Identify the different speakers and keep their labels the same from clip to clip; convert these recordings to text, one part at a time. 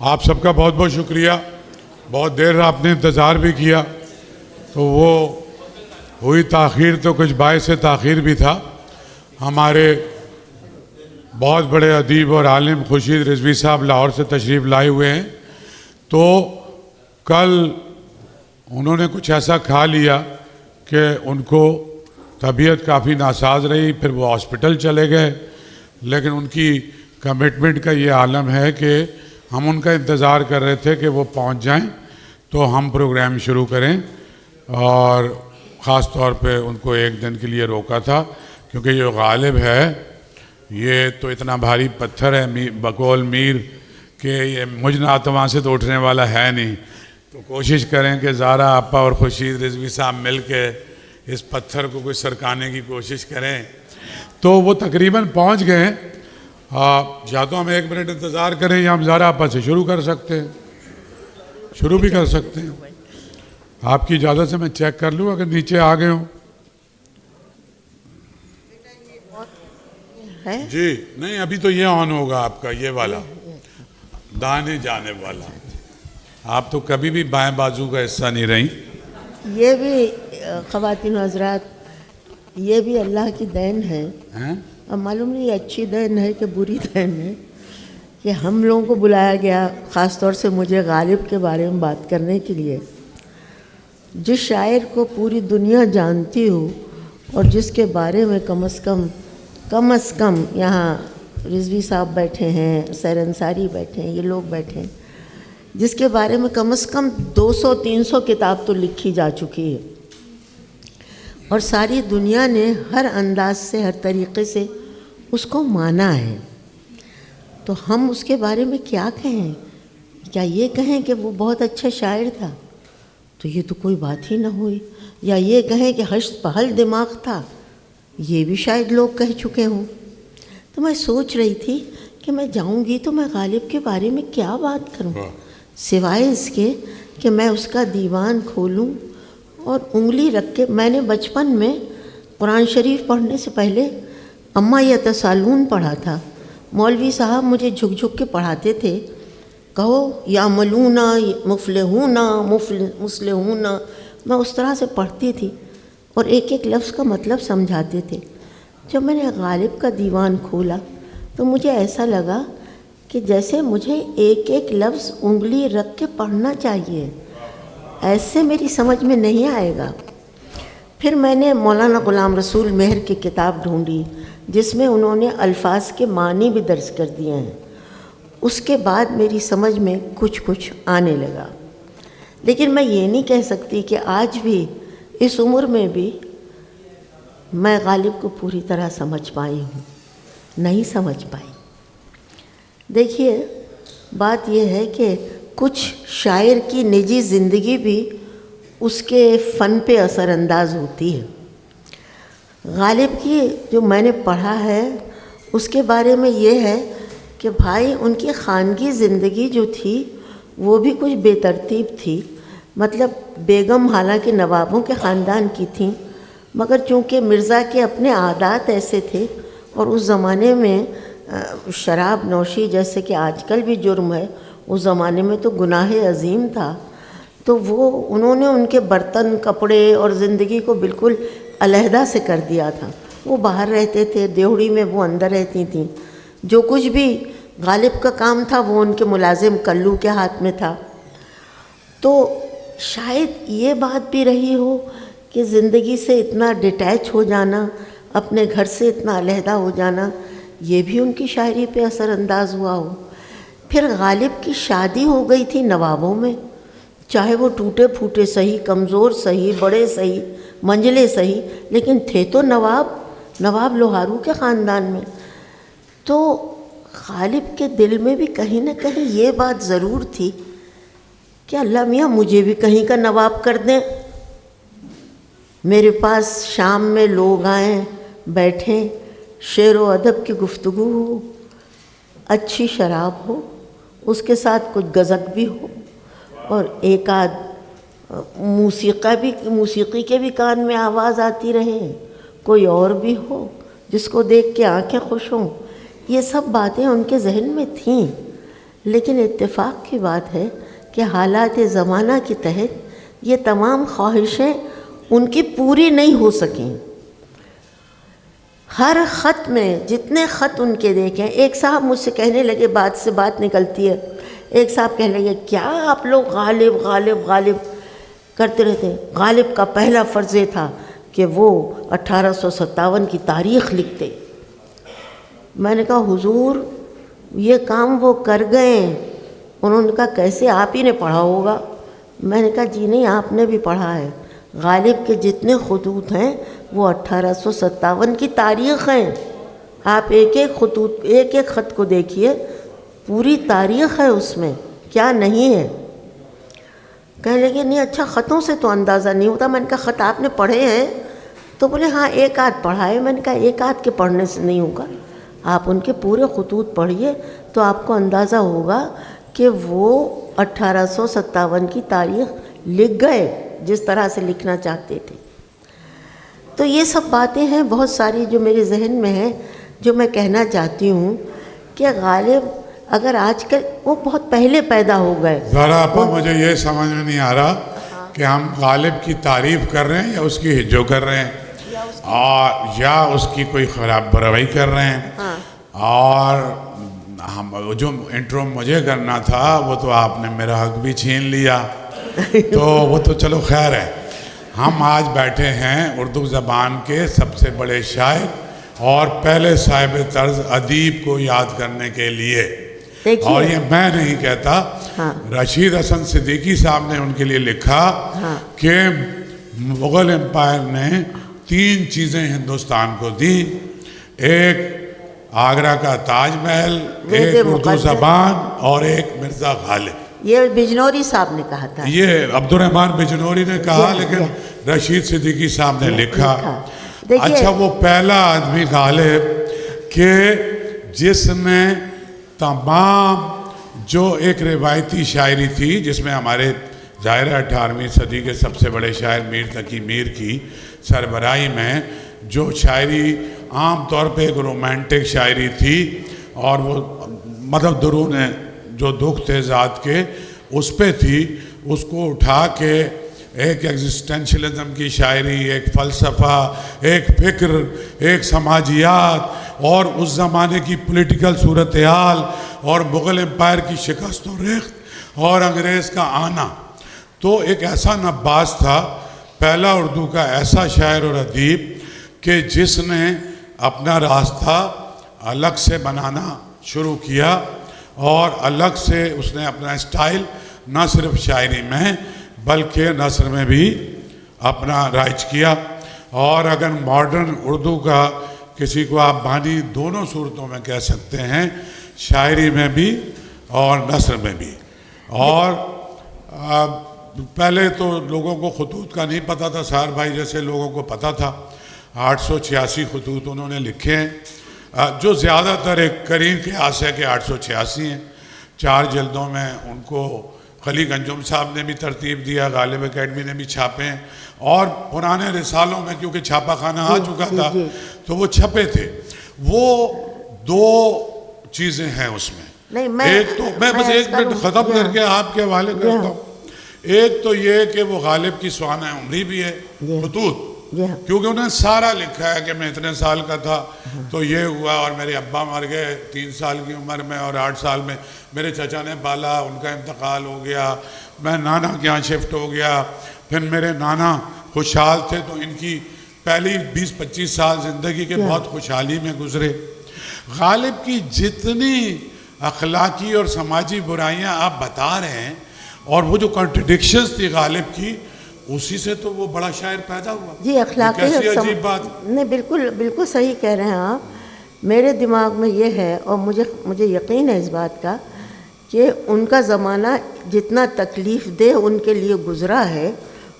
Speaker 1: آپ سب کا بہت بہت شکریہ. بہت دیر آپ نے انتظار بھی کیا, تو وہ ہوئی تاخیر تو کچھ باعث تاخیر بھی تھا. ہمارے بہت بڑے ادیب اور عالم خورشید رضوی صاحب لاہور سے تشریف لائے ہوئے ہیں. تو کل انہوں نے کچھ ایسا کھا لیا کہ ان کو طبیعت کافی ناساز رہی, پھر وہ ہاسپٹل چلے گئے. لیکن ان کی کمٹمنٹ کا یہ عالم ہے کہ ہم ان کا انتظار کر رہے تھے کہ وہ پہنچ جائیں تو ہم پروگرام شروع کریں, اور خاص طور پہ ان کو ایک دن کے لیے روکا تھا کیونکہ یہ غالب ہے, یہ تو اتنا بھاری پتھر ہے بقول میر کہ یہ مجھ ناتواں سے تو اٹھنے والا ہے نہیں. تو کوشش کریں کہ زارا آپا اور خورشید رضوی صاحب مل کے اس پتھر کو کچھ سرکانے کی کوشش کریں. تو وہ تقریباً پہنچ گئے ہیں. یا تو ہم 1 منٹ انتظار کریں یا ہم زارا آپا سے شروع کر سکتے ہیں, شروع بھی کر سکتے ہیں. آپ کی اجازت سے میں چیک کر لوں اگر نیچے آ گئے ہوں. جی نہیں, ابھی تو یہ آن ہوگا آپ کا, یہ والا دانے جانب والا. آپ تو کبھی بھی بائیں بازو کا حصہ نہیں رہیں.
Speaker 2: یہ بھی خواتین و حضرات, یہ بھی اللہ کی دین ہے. اب معلوم نہیں یہ اچھی دین ہے کہ بری دین ہے کہ ہم لوگوں کو بلایا گیا, خاص طور سے مجھے غالب کے بارے میں بات کرنے کے لیے. جس شاعر کو پوری دنیا جانتی ہو اور جس کے بارے میں کم از کم یہاں رضوی صاحب بیٹھے ہیں, سیر انصاری بیٹھے ہیں, یہ لوگ بیٹھے ہیں, جس کے بارے میں کم از کم 200-300 کتاب تو لکھی جا چکی ہے, اور ساری دنیا نے ہر انداز سے, ہر طریقے سے اس کو مانا ہے. تو ہم اس کے بارے میں کیا کہیں؟ کیا یہ کہیں کہ وہ بہت اچھا شاعر تھا؟ تو یہ تو کوئی بات ہی نہ ہوئی. یا یہ کہیں کہ ہشت پہل دماغ تھا؟ یہ بھی شاید لوگ کہہ چکے ہوں. تو میں سوچ رہی تھی کہ میں جاؤں گی تو میں غالب کے بارے میں کیا بات کروں, سوائے اس کے کہ میں اس کا دیوان کھولوں اور انگلی رکھ کے. میں نے بچپن میں قرآن شریف پڑھنے سے پہلے اما یتسالون پڑھا تھا. مولوی صاحب مجھے جھک جھک کے پڑھاتے تھے, کہو یا ملونا مفلحونا مسلحونا. میں اس طرح سے پڑھتی تھی اور ایک ایک لفظ کا مطلب سمجھاتے تھے. جب میں نے غالب کا دیوان کھولا تو مجھے ایسا لگا کہ جیسے مجھے ایک ایک لفظ انگلی رکھ کے پڑھنا چاہیے, ایسے میری سمجھ میں نہیں آئے گا. پھر میں نے مولانا غلام رسول مہر کی کتاب ڈھونڈی جس میں انہوں نے الفاظ کے معنی بھی درج کر دیے ہیں. اس کے بعد میری سمجھ میں کچھ آنے لگا. لیکن میں یہ نہیں کہہ سکتی کہ آج بھی اس عمر میں بھی میں غالب کو پوری طرح سمجھ پائی ہوں, نہیں سمجھ پائی. دیکھیے بات یہ ہے کہ کچھ شاعر کی نجی زندگی بھی اس کے فن پہ اثر انداز ہوتی ہے. غالب کی جو میں نے پڑھا ہے اس کے بارے میں یہ ہے کہ بھائی ان کی خانگی زندگی جو تھی وہ بھی کچھ بے ترتیب تھی. مطلب بیگم حالانکہ نوابوں کے خاندان کی تھیں, مگر چونکہ مرزا کے اپنے عادات ایسے تھے اور اس زمانے میں شراب نوشی جیسے کہ آج کل بھی جرم ہے, اس زمانے میں تو گناہ عظیم تھا. تو انہوں نے ان کے برتن, کپڑے اور زندگی کو بالکل علیحدہ سے کر دیا تھا. وہ باہر رہتے تھے, دیوڑی میں وہ اندر رہتی تھیں. جو کچھ بھی غالب کا کام تھا وہ ان کے ملازم کلو کے ہاتھ میں تھا. تو شاید یہ بات بھی رہی ہو کہ زندگی سے اتنا ڈیٹیچ ہو جانا, اپنے گھر سے اتنا علیحدہ ہو جانا, یہ بھی ان کی شاعری پہ اثر انداز ہوا ہو. پھر غالب کی شادی ہو گئی تھی نوابوں میں, چاہے وہ ٹوٹے پھوٹے صحیح, کمزور صحیح, بڑے صحیح, منجلے صحیح, لیکن تھے تو نواب لوہارو کے خاندان میں. تو غالب کے دل میں بھی کہیں نہ کہیں یہ بات ضرور تھی کہ اللہ میاں مجھے بھی کہیں کا نواب کر دیں, میرے پاس شام میں لوگ آئیں, بیٹھیں, شعر و ادب کی گفتگو ہو, اچھی شراب ہو, اس کے ساتھ کچھ غزق بھی ہو, اور ایک آدھ موسیقی کے بھی کان میں آواز آتی رہے, کوئی اور بھی ہو جس کو دیکھ کے آنکھیں خوش ہوں. یہ سب باتیں ان کے ذہن میں تھیں. لیکن اتفاق کی بات ہے کہ حالات زمانہ کے تحت یہ تمام خواہشیں ان کی پوری نہیں ہو سکیں. ہر خط میں جتنے خط ان کے دیکھیں، ایک صاحب مجھ سے کہنے لگے، بات سے بات نکلتی ہے، ایک صاحب کہنے لگے کیا آپ لوگ غالب غالب غالب کرتے رہتے ہیں. غالب کا پہلا فرض یہ تھا کہ وہ 1857 کی تاریخ لکھتے. میں نے کہا حضور یہ کام وہ کر گئے. انہوں نے کہا کیسے، آپ ہی نے پڑھا ہوگا. میں نے کہا جی نہیں، آپ نے بھی پڑھا ہے. غالب کے جتنے خطوط ہیں وہ 1857 کی تاریخ ہیں. آپ ایک ایک خطوط، ایک ایک خط کو دیکھیے، پوری تاریخ ہے اس میں، کیا نہیں ہے. کہنے لگے نہیں اچھا خطوں سے تو اندازہ نہیں ہوتا. میں نے کہا خط آپ نے پڑھے ہیں؟ تو بولے ہاں ایک آدھ پڑھا ہے. میں نے کہا ایک آدھ کے پڑھنے سے نہیں ہوگا، آپ ان کے پورے خطوط پڑھیے تو آپ کو اندازہ ہوگا کہ وہ 1857 کی تاریخ لکھ گئے جس طرح سے لکھنا چاہتے تھے. تو یہ سب باتیں ہیں بہت ساری جو میرے ذہن میں ہیں، جو میں کہنا چاہتی ہوں کہ غالب اگر آج کل وہ بہت پہلے پیدا ہو گئے.
Speaker 1: ذرا آپا مجھے یہ سمجھ میں نہیں آ رہا کہ ہم غالب کی تعریف کر رہے ہیں یا اس کی ہجو کر رہے ہیں، اور یا اس کی کوئی خراب بروئی کر رہے ہیں. اور ہم جو انٹرو مجھے کرنا تھا وہ تو آپ نے میرا حق بھی چھین لیا. تو وہ تو چلو خیر ہے. ہم آج بیٹھے ہیں اردو زبان کے سب سے بڑے شاعر اور پہلے صاحب طرز ادیب کو یاد کرنے کے لیے. اور یہ میں نہیں کہتا، رشید حسن صدیقی صاحب نے ان کے لیے لکھا کہ مغل امپائر نے 3 چیزیں ہندوستان کو دی. ایک آگرہ کا تاج محل، ایک اردو زبان، اور ایک مرزا غالب.
Speaker 2: یہ بجنوری صاحب نے کہا تھا،
Speaker 1: یہ عبد الرحمن بجنوری نے کہا، لیکن رشید صدیقی صاحب نے لکھا. اچھا وہ پہلا آدمی غالب کہ جس نے تمام جو ایک روایتی شاعری تھی جس میں ہمارے ظاہر 18ویں صدی کے سب سے بڑے شاعر میر تقی میر کی سربراہی میں جو شاعری عام طور پہ ایک رومانٹک شاعری تھی، اور وہ مطلب درون جو دکھ تھے ذات کے اس پہ تھی، اس کو اٹھا کے ایک ایگزسٹینشلزم کی شاعری، ایک فلسفہ، ایک فکر، ایک سماجیات، اور اس زمانے کی پولیٹیکل صورتحال، اور مغل امپائر کی شکست و ریخت، اور انگریز کا آنا. تو ایک ایسا نباز تھا، پہلا اردو کا ایسا شاعر اور ادیب کہ جس نے اپنا راستہ الگ سے بنانا شروع کیا، اور الگ سے اس نے اپنا اسٹائل نہ صرف شاعری میں بلکہ نثر میں بھی اپنا رائج کیا. اور اگر ماڈرن اردو کا کسی کو آپ بانی دونوں صورتوں میں کہہ سکتے ہیں، شاعری میں بھی اور نثر میں بھی. اور پہلے تو لوگوں کو خطوط کا نہیں پتہ تھا، سار بھائی جیسے لوگوں کو پتہ تھا. 886 خطوط انہوں نے لکھے ہیں، جو زیادہ تر ایک کریم قیاس ہے کہ 886 ہیں. 4 جلدوں میں ان کو خلیق انجم صاحب نے بھی ترتیب دیا، غالب اکیڈمی نے بھی چھاپے ہیں، اور پرانے رسالوں میں کیونکہ چھاپا خانہ آ چکا تھا تو وہ چھپے تھے. وہ 2 چیزیں ہیں اس میں. ایک تو میں بس 1 منٹ ختم کر کے آپ کے حوالے کرتا ہوں. ایک تو یہ کہ وہ غالب کی سوانح عمری بھی ہے خطوط، کیونکہ انہوں نے سارا لکھا ہے کہ میں اتنے سال کا تھا تو یہ ہوا، اور میرے ابا مر گئے 3 سال کی عمر میں، اور 8 سال میں میرے چچا نے پالا، ان کا انتقال ہو گیا، میں نانا کے یہاں شفٹ ہو گیا. پھر میرے نانا خوشحال تھے تو ان کی پہلی 20-25 سال زندگی کے بہت خوشحالی میں گزرے. غالب کی جتنی اخلاقی اور سماجی برائیاں آپ بتا رہے ہیں، اور وہ جو کنٹرڈکشنز تھی غالب کی، اسی سے تو وہ بڑا شاعر پیدا ہوا.
Speaker 2: جی اخلاقی
Speaker 1: عجیب بات
Speaker 2: نہیں، بالکل صحیح کہہ رہے ہیں آپ. میرے دماغ میں یہ ہے، اور مجھے یقین ہے اس بات کا، کہ ان کا زمانہ جتنا تکلیف دہ ان کے لیے گزرا ہے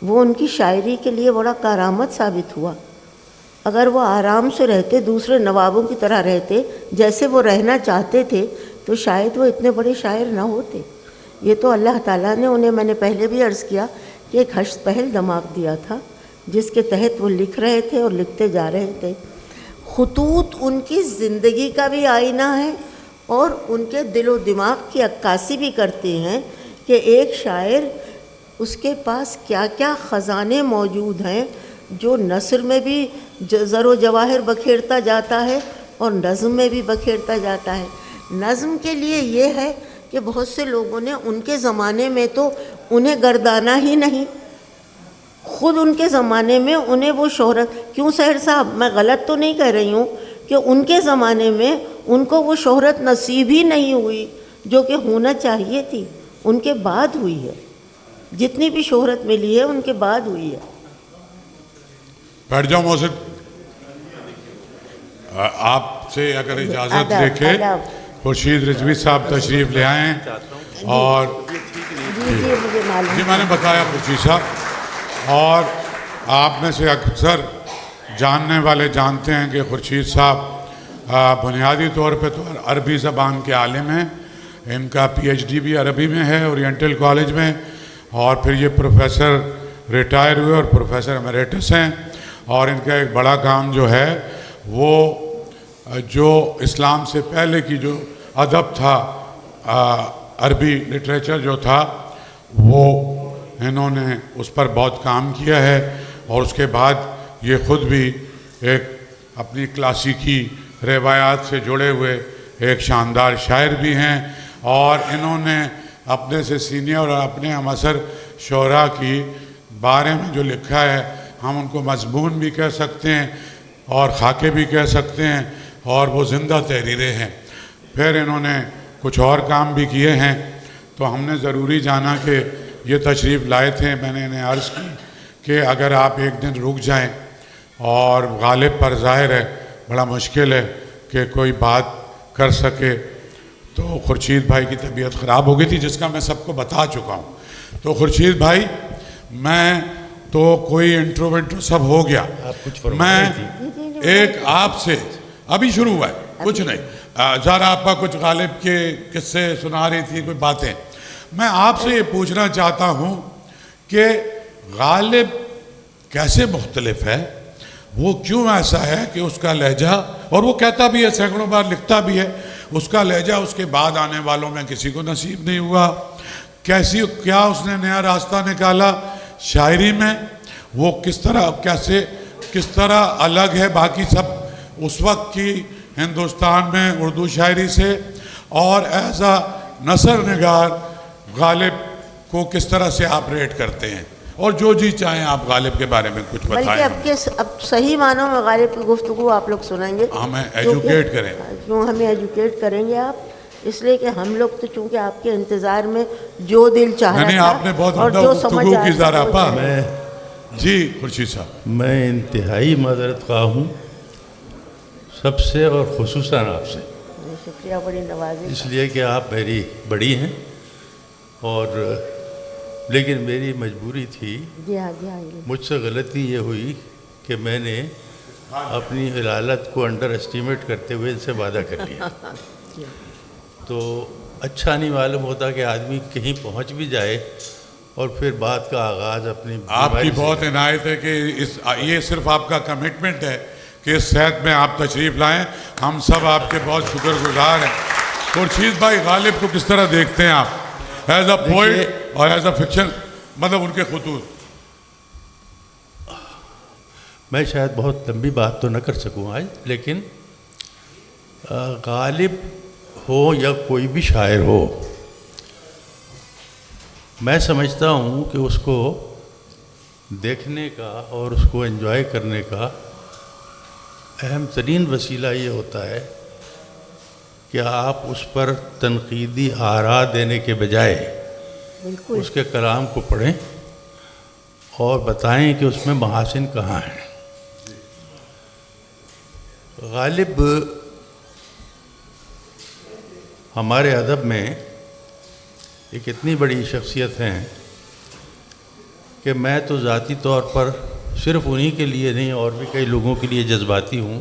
Speaker 2: وہ ان کی شاعری کے لیے بڑا کارآمد ثابت ہوا. اگر وہ آرام سے رہتے، دوسرے نوابوں کی طرح رہتے جیسے وہ رہنا چاہتے تھے، تو شاید وہ اتنے بڑے شاعر نہ ہوتے. یہ تو اللہ تعالیٰ نے انہیں، میں نے پہلے بھی عرض کیا کہ ایک ہشت پہل دماغ دیا تھا جس کے تحت وہ لکھ رہے تھے اور لکھتے جا رہے تھے. خطوط ان کی زندگی کا بھی آئینہ ہے اور ان کے دل و دماغ کی عکاسی بھی کرتے ہیں کہ ایک شاعر اس کے پاس کیا کیا خزانے موجود ہیں جو نثر میں بھی زر و جواہر بکھیرتا جاتا ہے اور نظم میں بھی بکھیرتا جاتا ہے۔ نظم کے لیے یہ ہے کہ بہت سے لوگوں نے ان کے زمانے میں تو انہیں گردانا ہی نہیں، خود ان کے زمانے میں انہیں وہ شہرت، کیوں سحر صاحب میں غلط تو نہیں کہہ رہی ہوں کہ ان کے زمانے میں ان کو وہ شہرت نصیب ہی نہیں ہوئی جو کہ ہونا چاہیے تھی، ان کے بعد ہوئی ہے، جتنی بھی شہرت ملی ہے ان کے بعد ہوئی ہے۔
Speaker 1: بیٹھ جاؤ محسن، آپ سے اگر اجازت لے کے خورشید رضوی صاحب تشریف لے آئیں، اور
Speaker 2: مجھے معلوم،
Speaker 1: جی میں نے بتایا خورشید صاحب، اور آپ میں سے اکثر جاننے والے جانتے ہیں کہ خورشید صاحب بنیادی طور پہ تو عربی زبان کے عالم ہیں، ان کا پی ایچ ڈی بھی عربی میں ہے اورینٹل کالج میں، اور پھر یہ پروفیسر ریٹائر ہوئے اور پروفیسر ایمریٹس ہیں، اور ان کا ایک بڑا کام جو ہے وہ جو اسلام سے پہلے کی جو ادب تھا، عربی لٹریچر جو تھا، وہ انہوں نے اس پر بہت کام کیا ہے، اور اس کے بعد یہ خود بھی ایک اپنی کلاسیکی روایات سے جڑے ہوئے ایک شاندار شاعر بھی ہیں، اور انہوں نے اپنے سے سینئر اور اپنے ہم عصر شعراء کی بارے میں جو لکھا ہے، ہم ان کو مضمون بھی کہہ سکتے ہیں اور خاکے بھی کہہ سکتے ہیں، اور وہ زندہ تحریریں ہیں۔ پھر انہوں نے کچھ اور کام بھی کیے ہیں، تو ہم نے ضروری جانا کہ یہ تشریف لائے تھے، میں نے انہیں عرض کی کہ اگر آپ ایک دن رک جائیں، اور غالب پر ظاہر ہے بڑا مشکل ہے کہ کوئی بات کر سکے، تو خورشید بھائی کی طبیعت خراب ہو گئی تھی جس کا میں سب کو بتا چکا ہوں، تو خورشید بھائی میں تو کوئی انٹرو سب ہو گیا، میں ایک آپ سے ابھی شروع ہوا ہے، کچھ نہیں، زہرا آپ کا کچھ غالب کے قصے سنا رہی تھی، کوئی باتیں، میں آپ سے یہ پوچھنا چاہتا ہوں کہ غالب کیسے مختلف ہے، وہ کیوں ایسا ہے کہ اس کا لہجہ، اور وہ کہتا بھی ہے سینکڑوں بار لکھتا بھی ہے، اس کا لہجہ اس کے بعد آنے والوں میں کسی کو نصیب نہیں ہوا، کیا اس نے نیا راستہ نکالا شاعری میں، وہ کس طرح الگ ہے باقی سب اس وقت کی ہندوستان میں اردو شاعری سے، اور ایز اے نثر نگار غالب کو کس طرح سے آپ ریٹ کرتے ہیں، اور جو جی چاہیں آپ غالب کے بارے میں کچھ بتائیں۔
Speaker 2: بلکہ اب صحیح معنوں میں غالب کی گفتگو آپ لوگ سنیں گے،
Speaker 1: ہمیں ایجوکیٹ کریں،
Speaker 2: کیوں ہمیں ایجوکیٹ کریں گے آپ، اس لیے کہ ہم لوگ تو چونکہ آپ کے انتظار میں جو دل چاہ رہا تھا
Speaker 1: آپ نے بہت
Speaker 2: اور جو سمجھ
Speaker 1: گفتگو کی
Speaker 2: آیا
Speaker 1: زہرا،
Speaker 3: میں
Speaker 1: جی خورشید صاحب،
Speaker 3: میں انتہائی معذرت خواہ ہوں سب سے، اور خصوصاً آپ سے،
Speaker 2: شکریہ، بڑی نوازش،
Speaker 3: اس لیے کہ آپ میری بڑی ہیں، اور لیکن میری مجبوری تھی،
Speaker 2: جی ہاں جی ہاں،
Speaker 3: مجھ سے غلطی یہ ہوئی کہ میں نے اپنی علالت کو انڈر اسٹیمیٹ کرتے ہوئے ان سے وعدہ کر لیا، تو اچھا نہیں معلوم ہوتا کہ آدمی کہیں پہنچ بھی جائے اور پھر بات کا آغاز اپنی
Speaker 1: آپ کی بہت عنایت ہے کہ یہ صرف آپ کا کمٹمنٹ ہے کہ اس صحت میں آپ تشریف لائیں، ہم سب آپ کے بہت شکر گزار ہیں۔ خورشید بھائی غالب کو کس طرح دیکھتے ہیں آپ، ایز اے پوئٹ اور ایز اے فکشن، مطلب ان کے خطوط؟
Speaker 3: میں شاید بہت لمبی بات تو نہ کر سکوں آج، لیکن غالب ہو یا کوئی بھی شاعر ہو، میں سمجھتا ہوں کہ اس کو دیکھنے کا اور اس کو انجوائے کرنے کا اہم ترین وسیلہ یہ ہوتا ہے کہ آپ اس پر تنقیدی آراء دینے کے بجائے اس کے کلام کو پڑھیں اور بتائیں کہ اس میں محاسن کہاں ہیں۔ غالب ہمارے ادب میں ایک اتنی بڑی شخصیت ہیں کہ میں تو ذاتی طور پر صرف انہی کے لیے نہیں اور بھی کئی لوگوں کے لیے جذباتی ہوں،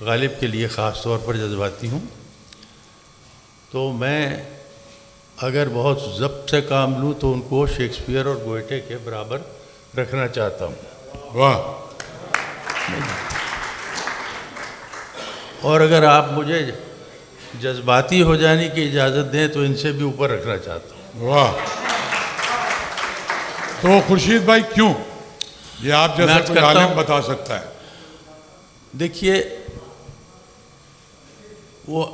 Speaker 3: غالب کے لیے خاص طور پر جذباتی ہوں، تو میں اگر بہت ضبط سے کام لوں تو ان کو شیکسپیئر اور گوئٹے کے برابر رکھنا چاہتا ہوں۔
Speaker 1: واہ،
Speaker 3: اور اگر آپ مجھے جذباتی ہو جانے کی اجازت دیں تو ان سے بھی اوپر رکھنا چاہتا ہوں.
Speaker 1: واہ. تو خورشید بھائی کیوں؟ یہ آپ
Speaker 3: میں
Speaker 1: جیسا
Speaker 3: عرض
Speaker 1: کوئی
Speaker 3: کرتا
Speaker 1: عالم
Speaker 3: ہوں.
Speaker 1: بتا سکتا ہے.
Speaker 3: دیکھیے وہ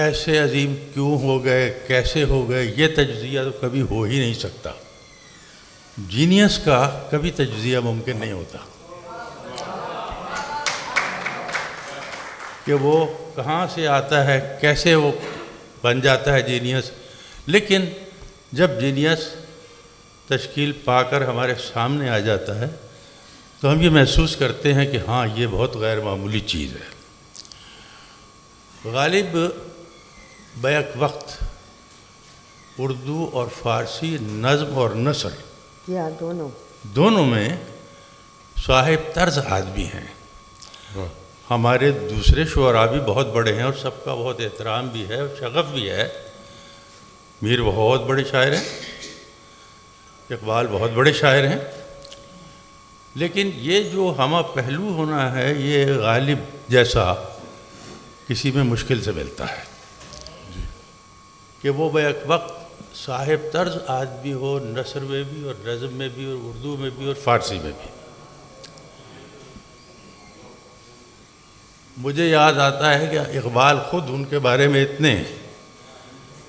Speaker 3: ایسے عظیم کیوں ہو گئے، کیسے ہو گئے، یہ تجزیہ تو کبھی ہو ہی نہیں سکتا. جینیس کا کبھی تجزیہ ممکن نہیں ہوتا کہ وہ کہاں سے آتا ہے، کیسے وہ بن جاتا ہے جینیس. لیکن جب جینیس تشکیل پا کر ہمارے سامنے آ جاتا ہے تو ہم یہ محسوس کرتے ہیں کہ ہاں یہ بہت غیر معمولی چیز ہے. غالب بیک وقت اردو اور فارسی نظم اور نثر دونوں میں صاحب طرز آدمی ہیں.
Speaker 1: واہ.
Speaker 3: ہمارے دوسرے شعراء بھی بہت بڑے ہیں اور سب کا بہت احترام بھی ہے، شغف بھی ہے. میر بہت بڑے شاعر ہیں، اقبال بہت بڑے شاعر ہیں. لیکن یہ جو ہمہ پہلو ہونا ہے یہ غالب جیسا کسی میں مشکل سے ملتا ہے کہ وہ بیک وقت صاحب طرز آدمی ہو، نثر میں بھی اور نظم میں بھی اور اردو میں بھی اور فارسی میں بھی. مجھے یاد آتا ہے کہ اقبال خود ان کے بارے میں اتنے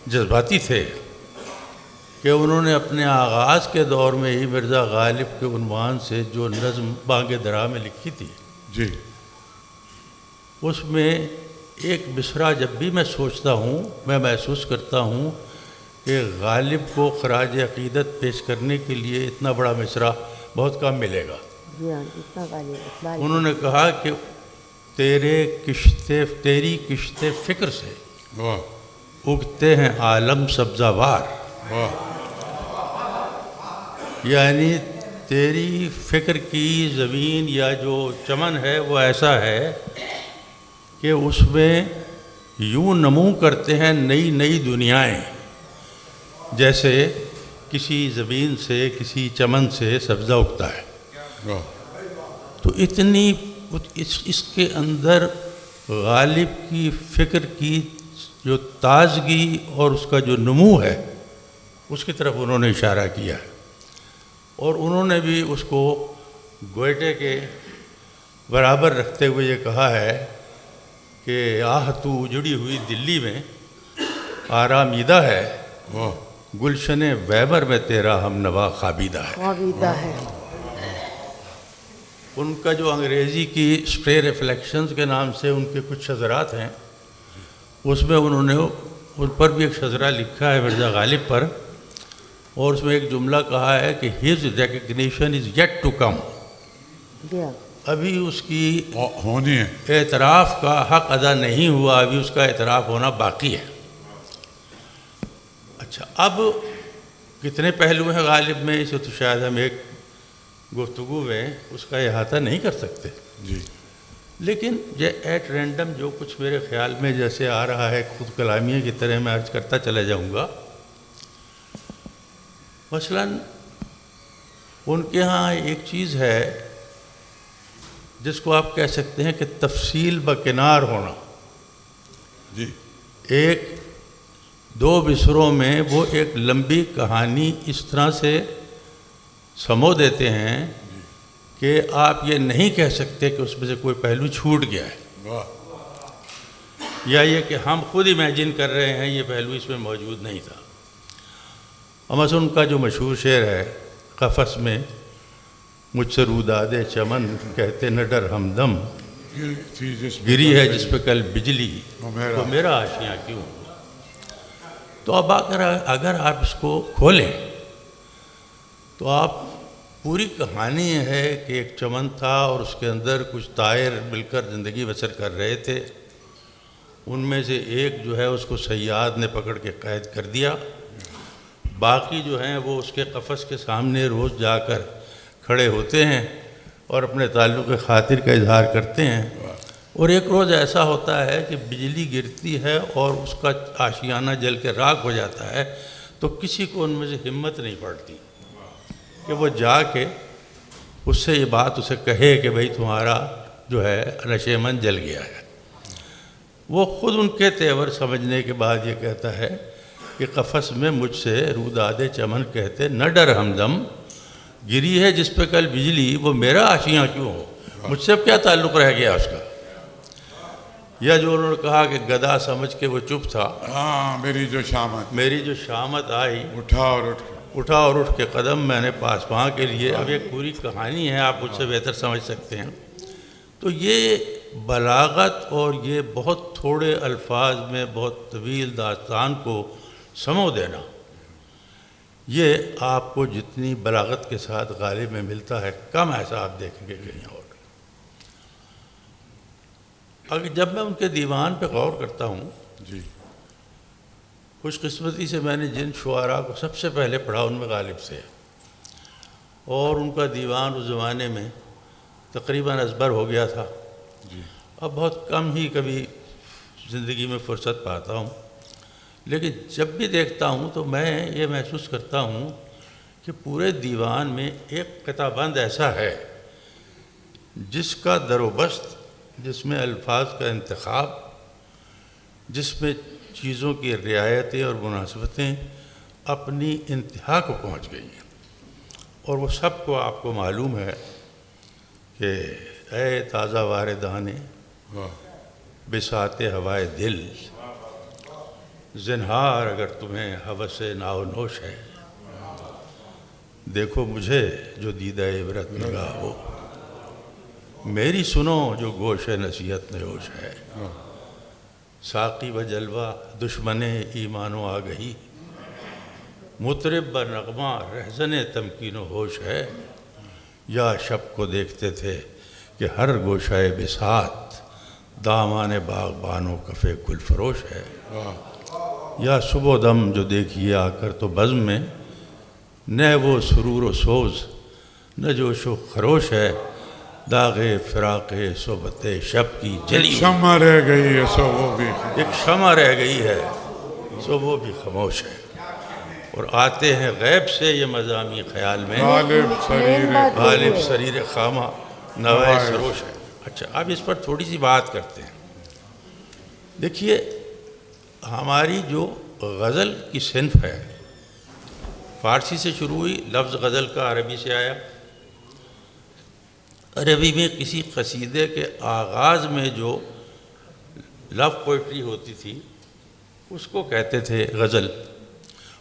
Speaker 3: جذباتی تھے کہ انہوں نے اپنے آغاز کے دور میں ہی مرزا غالب کے عنوان سے جو نظم بانگ درا میں لکھی تھی،
Speaker 1: جی.
Speaker 3: اس میں ایک مصرع جب بھی میں سوچتا ہوں میں محسوس کرتا ہوں کہ غالب کو خراج عقیدت پیش کرنے کے لیے اتنا بڑا مصرع بہت کم ملے گا. انہوں نے کہا کہ تیری کشت فکر سے
Speaker 1: واہ.
Speaker 3: اگتے ہیں عالم سبزہ وار.
Speaker 1: واہ.
Speaker 3: یعنی تیری فکر کی زمین یا جو چمن ہے وہ ایسا ہے کہ اس میں یوں نمو کرتے ہیں نئی نئی دنیائیں، جیسے کسی زمین سے کسی چمن سے سبزہ اگتا ہے.
Speaker 1: واہ.
Speaker 3: تو اتنی اس کے اندر غالب کی فکر کی جو تازگی اور اس کا جو نمو ہے اس کی طرف انہوں نے اشارہ کیا ہے. اور انہوں نے بھی اس کو گوئٹے کے برابر رکھتے ہوئے یہ کہا ہے کہ آہ تو اجڑی ہوئی دلی میں آرامیدہ ہے،
Speaker 1: واہ.
Speaker 3: گلشن ویبر میں تیرا ہم نوا خوابیدہ ہے. ان کا جو انگریزی کی اسپرے ریفلیکشنز کے نام سے ان کے کچھ شذرات ہیں، اس میں انہوں نے ان پر بھی ایک شذرہ لکھا ہے مرزا غالب پر، اور اس میں ایک جملہ کہا ہے کہ his recognition is yet to come. ابھی اس کی
Speaker 1: ہونی ہے.
Speaker 3: اعتراف کا حق ادا نہیں ہوا، ابھی اس کا اعتراف ہونا باقی ہے. اچھا، اب کتنے پہلو ہیں غالب میں، اسے تو شاید ہم ایک گفتگو میں اس کا احاطہ نہیں کر سکتے.
Speaker 1: جی.
Speaker 3: لیکن یہ ایٹ رینڈم جو کچھ میرے خیال میں جیسے آ رہا ہے خود کلامیہ کی طرح میں عرض کرتا چلا جاؤں گا. مثلاً ان کے ہاں ایک چیز ہے جس کو آپ کہہ سکتے ہیں کہ تفصیل بکنار ہونا.
Speaker 1: جی.
Speaker 3: ایک دو مصروں میں وہ ایک لمبی کہانی اس طرح سے سمو دیتے ہیں کہ آپ یہ نہیں کہہ سکتے کہ اس میں سے کوئی پہلو چھوٹ گیا ہے،
Speaker 1: واہ.
Speaker 3: یا یہ کہ ہم خود امیجن کر رہے ہیں یہ پہلو اس میں موجود نہیں تھا. مثلا ان کا جو مشہور شعر ہے قفس میں مجھ سے روداد چمن کہتے نہ ڈر ہمدم، گری ہے جس پہ کل بجلی تو میرا آشیاں کیوں. تو اب اگر آپ اس کو کھولیں تو آپ پوری کہانی ہے کہ ایک چمن تھا اور اس کے اندر کچھ طائر مل کر زندگی بسر کر رہے تھے. ان میں سے ایک جو ہے اس کو صیاد نے پکڑ کے قید کر دیا، باقی جو ہیں وہ اس کے قفس کے سامنے روز جا کر کھڑے ہوتے ہیں اور اپنے تعلق خاطر کا اظہار کرتے ہیں. اور ایک روز ایسا ہوتا ہے کہ بجلی گرتی ہے اور اس کا آشیانہ جل کے راکھ ہو جاتا ہے، تو کسی کو ان میں سے ہمت نہیں پڑتی کہ وہ جا کے اس سے یہ بات اسے کہے کہ بھئی تمہارا جو ہے نشیمن جل گیا ہے. وہ خود ان کے تیور سمجھنے کے بعد یہ کہتا ہے کہ قفس میں مجھ سے روداد چمن کہتے نہ ڈر ہمدم، گری ہے جس پہ کل بجلی وہ میرا آشیاں کیوں ہو، مجھ سے اب کیا تعلق رہ گیا اس کا۔ یا جو انہوں نے کہا کہ گدا سمجھ کے وہ چپ تھا،
Speaker 1: ہاں میری جو شامت
Speaker 3: آئی
Speaker 1: اٹھا اور
Speaker 3: اٹھ کے قدم میں نے پاسباں کے لیے۔ اب ایک پوری کہانی ہے، آپ مجھ سے بہتر سمجھ سکتے ہیں۔ تو یہ بلاغت اور یہ بہت تھوڑے الفاظ میں بہت طویل داستان کو سمو دینا، یہ آپ کو جتنی بلاغت کے ساتھ غالب میں ملتا ہے کم ایسا آپ دیکھیں گے کہیں اور۔ اگر جب میں ان کے دیوان پہ غور کرتا ہوں،
Speaker 1: جی
Speaker 3: خوش قسمتی سے میں نے جن شعراء کو سب سے پہلے پڑھا ان میں غالب سے، اور ان کا دیوان اس زمانے میں تقریباً ازبر ہو گیا تھا۔
Speaker 1: جی
Speaker 3: اب بہت کم ہی کبھی زندگی میں فرصت پاتا ہوں، لیکن جب بھی دیکھتا ہوں تو میں یہ محسوس کرتا ہوں کہ پورے دیوان میں ایک قطع بند ایسا ہے جس کا در و بست، جس میں الفاظ کا انتخاب، جس میں چیزوں کی رعایتیں اور مناسبتیں اپنی انتہا کو پہنچ گئی ہیں، اور وہ سب کو آپ کو معلوم ہے کہ اے تازہ واردانے بساط ہوائے دل، زنہار اگر تمہیں ہوس ناو نوش ہے، دیکھو مجھے جو دیدہ عبرت نگاہ ہو، میری سنو جو گوش نصیحت نوش ہے، ساقی و جلوہ دشمن ایمان و آگہی، مطرب و نغمہ رہزن تمکین و ہوش ہے، یا شب کو دیکھتے تھے کہ ہر گوشہ بساط دامان باغبانوں کفے گل فروش ہے، یا صبح و دم جو دیکھیے آ کر تو بزم میں نہ وہ سرور و سوز نہ جوش و خروش ہے، داغ فراق صحبت شب کی جلی
Speaker 1: شمع رہ گئی ہے سو وہ بھی
Speaker 3: ایک شمع رہ گئی ہے سو وہ بھی خاموش ہے، اور آتے ہیں غیب سے یہ مضامی خیال میں، غالب سریر خامہ نوائے سروش ہے۔ اچھا، اب اس پر تھوڑی سی بات کرتے ہیں۔ دیکھیے، ہماری جو غزل کی صنف ہے فارسی سے شروع ہوئی، لفظ غزل کا عربی سے آیا۔ عربی میں کسی قصیدے کے آغاز میں جو لو پوئٹری ہوتی تھی اس کو کہتے تھے غزل،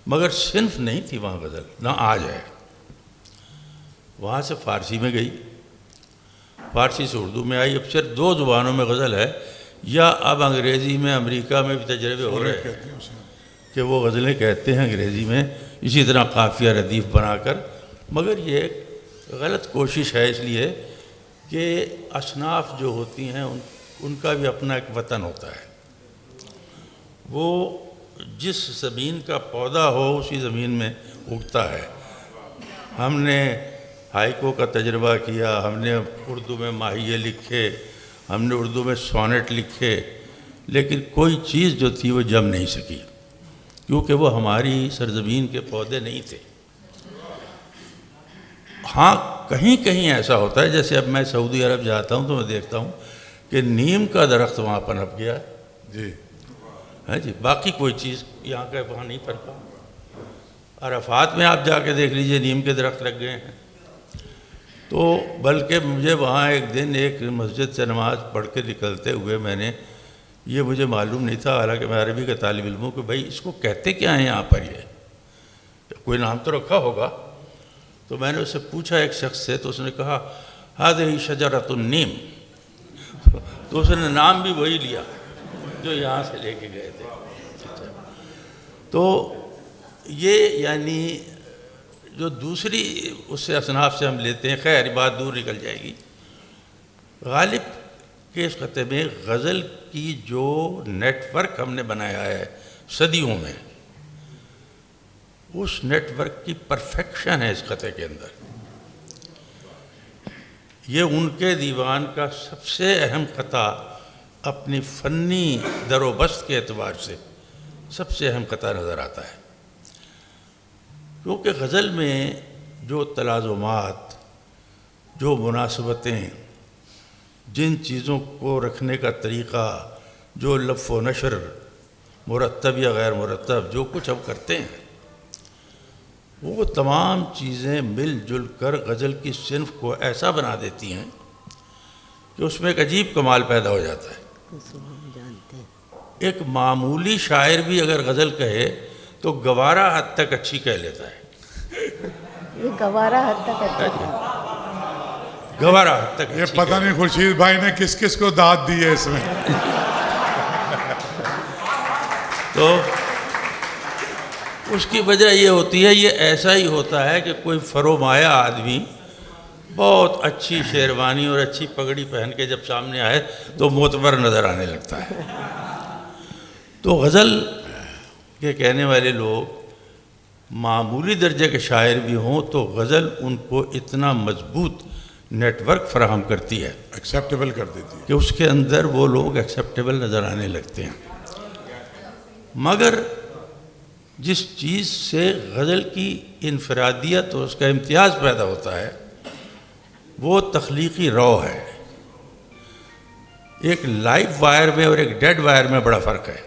Speaker 3: مگر صنف نہیں تھی وہاں غزل، نہ آج ہے۔ وہاں سے فارسی میں گئی، فارسی سے اردو میں آئی، اب صرف دو زبانوں میں غزل ہے، یا اب انگریزی میں امریکہ میں بھی تجربے ہو رہے ہیں کہ وہ غزلیں کہتے ہیں انگریزی میں، اسی طرح قافیہ ردیف بنا کر، مگر یہ ایک غلط کوشش ہے، اس لیے کہ اصناف جو ہوتی ہیں ان کا بھی اپنا ایک وطن ہوتا ہے، وہ جس زمین کا پودا ہو اسی زمین میں اگتا ہے۔ ہم نے ہائیکو کا تجربہ کیا، ہم نے اردو میں ماہیے لکھے، ہم نے اردو میں سونٹ لکھے، لیکن کوئی چیز جو تھی وہ جم نہیں سکی، کیونکہ وہ ہماری سرزمین کے پودے نہیں تھے۔ ہاں، کہیں کہیں ایسا ہوتا ہے، جیسے اب میں سعودی عرب جاتا ہوں تو میں دیکھتا ہوں کہ نیم کا درخت وہاں پنپ گیا ہے،
Speaker 1: جی
Speaker 3: ہے جی، باقی کوئی چیز یہاں کا وہاں نہیں پنپا۔ عرفات میں آپ جا کے دیکھ لیجئے نیم کے درخت لگ گئے ہیں۔ تو بلکہ مجھے وہاں ایک دن ایک مسجد سے نماز پڑھ کے نکلتے ہوئے میں نے یہ مجھے معلوم نہیں تھا، حالانکہ میں عربی کا طالب علم ہوں، کہ بھائی اس کو کہتے کیا ہیں یہاں پر، یہ کوئی نام تو رکھا ہوگا۔ تو میں نے اس سے پوچھا ایک شخص سے، تو اس نے کہا ہذہ شجرۃ النیم، تو اس نے نام بھی وہی لیا جو یہاں سے لے کے گئے تھے۔ تو یہ یعنی جو دوسری اس سے اصناف سے ہم لیتے ہیں، خیر بات دور نکل جائے گی۔ غالب کے اس خطے میں غزل کی جو نیٹ ورک ہم نے بنایا ہے صدیوں میں، اس نیٹ ورک کی پرفیکشن ہے اس خطے کے اندر۔ یہ ان کے دیوان کا سب سے اہم خطہ، اپنی فنی در و بست کے اعتبار سے سب سے اہم خطہ نظر آتا ہے، کیونکہ غزل میں جو تلازمات، جو مناسبتیں، جن چیزوں کو رکھنے کا طریقہ، جو لف و نشر مرتب یا غیر مرتب جو کچھ ہم کرتے ہیں وہ تمام چیزیں مل جل کر غزل کی صنف کو ایسا بنا دیتی ہیں کہ اس میں ایک عجیب کمال پیدا ہو جاتا ہے. ایک معمولی شاعر بھی اگر غزل کہے تو گوارا حد تک اچھی کہہ لیتا ہے.
Speaker 2: یہ گوارا حد تک اچھا
Speaker 3: گوارا حد تک
Speaker 1: یہ پتہ نہیں خورشید بھائی نے کس کس کو داد دی ہے اس میں.
Speaker 3: تو اس کی وجہ یہ ہوتی ہے، یہ ایسا ہی ہوتا ہے کہ کوئی فرومایہ آدمی بہت اچھی شیروانی اور اچھی پگڑی پہن کے جب سامنے آئے تو معتبر نظر آنے لگتا ہے. تو غزل کے کہنے والے لوگ معمولی درجے کے شاعر بھی ہوں تو غزل ان کو اتنا مضبوط نیٹ ورک فراہم کرتی ہے،
Speaker 1: ایکسیپٹیبل کر دیتی ہے
Speaker 3: کہ اس کے اندر وہ لوگ ایکسیپٹیبل نظر آنے لگتے ہیں. مگر جس چیز سے غزل کی انفرادیت اور اس کا امتیاز پیدا ہوتا ہے وہ تخلیقی رو ہے. ایک لائیو وائر میں اور ایک ڈیڈ وائر میں بڑا فرق ہے.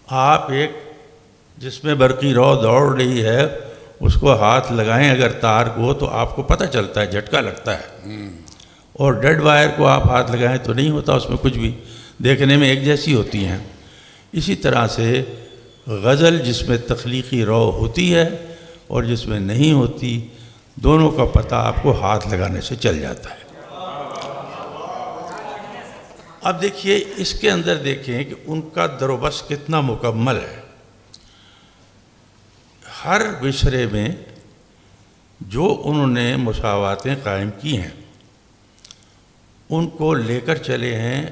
Speaker 3: آپ ایک جس میں برقی رو دوڑ رہی ہے اس کو ہاتھ لگائیں اگر تار کو تو آپ کو پتہ چلتا ہے، جھٹکا لگتا ہے. اور ڈیڈ وائر کو آپ ہاتھ لگائیں تو نہیں ہوتا، اس میں کچھ بھی دیکھنے میں ایک جیسی ہوتی ہیں. اسی طرح سے غزل جس میں تخلیقی رو ہوتی ہے اور جس میں نہیں ہوتی، دونوں کا پتہ آپ کو ہاتھ لگانے سے چل جاتا ہے. اب دیکھیے اس کے اندر دیکھیں کہ ان کا در و بس کتنا مکمل ہے. ہر مصرعے میں جو انہوں نے مساواتیں قائم کی ہیں ان کو لے کر چلے ہیں.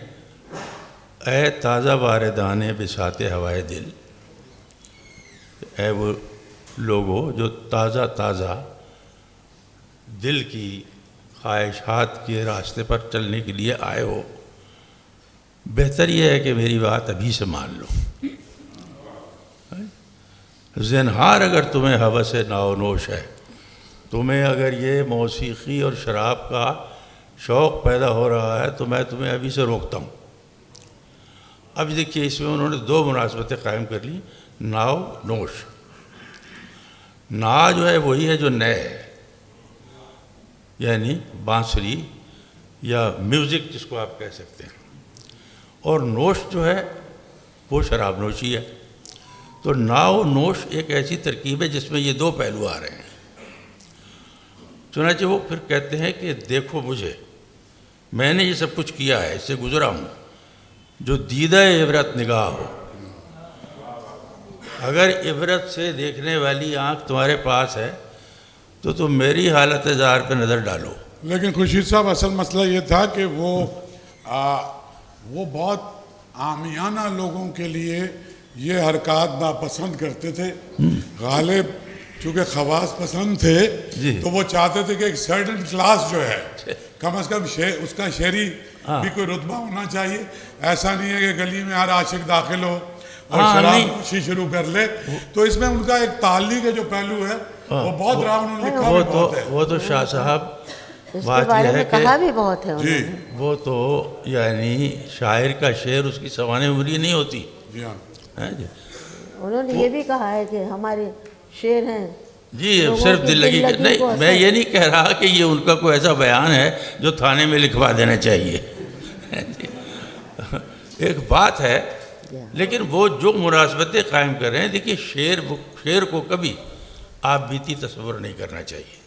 Speaker 3: اے تازہ باردان بساط ہوائے دل، اے وہ لوگو جو تازہ تازہ دل کی خواہشات کے راستے پر چلنے کے لیے آئے ہو، بہتر یہ ہے کہ میری بات ابھی سے مان لو. زنہار اگر تمہیں ہوس ناو نوش ہے، تمہیں اگر یہ موسیقی اور شراب کا شوق پیدا ہو رہا ہے تو میں تمہیں ابھی سے روکتا ہوں. اب دیکھیے اس میں انہوں نے دو مناسبتیں قائم کر لی، ناو نوش. نا جو ہے وہی ہے جو نئے ہے، یعنی بانسری یا میوزک جس کو آپ کہہ سکتے ہیں، اور نوش جو ہے وہ شراب نوشی ہے. تو ناو نوش ایک ایسی ترکیب ہے جس میں یہ دو پہلو آ رہے ہیں. چنانچہ وہ پھر کہتے ہیں کہ دیکھو مجھے، میں نے یہ سب کچھ کیا ہے، اس سے گزرا ہوں، جو دیدہ عبرت نگاہ ہو. اگر عبرت سے دیکھنے والی آنکھ تمہارے پاس ہے تو تم میری حالت ظاہر پہ نظر ڈالو.
Speaker 1: لیکن خورشید صاحب اصل مسئلہ یہ تھا کہ وہ بہت عامیانہ لوگوں کے لیے یہ حرکات ناپسند کرتے تھے. غالب چونکہ خواص پسند تھے تو وہ چاہتے تھے کہ ایک سرٹن کلاس جو ہے کم از کم اس کا شعری بھی کوئی رتبہ ہونا چاہیے. ایسا نہیں ہے کہ گلی میں ہر عاشق داخل ہو اور شراب نوشی شروع کر لے. تو اس میں ان کا ایک تعلیق کے جو پہلو ہے وہ بہت رہا، انہوں نے لکھا بھی بہت ہے.
Speaker 3: وہ تو شاہ صاحب
Speaker 2: اس کے بارے میں کہا بھی بہت ہے
Speaker 1: جی.
Speaker 3: وہ تو یعنی شاعر کا شعر اس کی سوانح عمری نہیں ہوتی.
Speaker 1: جی ہاں
Speaker 3: جی
Speaker 2: انہوں نے یہ بھی کہا ہے کہ ہمارے شعر ہیں
Speaker 3: جی صرف دل لگی نہیں. میں یہ نہیں کہہ رہا کہ یہ ان کا کوئی ایسا بیان ہے جو تھانے میں لکھوا دینا چاہیے. ایک بات ہے، لیکن وہ جو مناسبتیں قائم کر رہے ہیں، دیکھیے شعر کو کبھی آپ بیتی تصور نہیں کرنا چاہیے.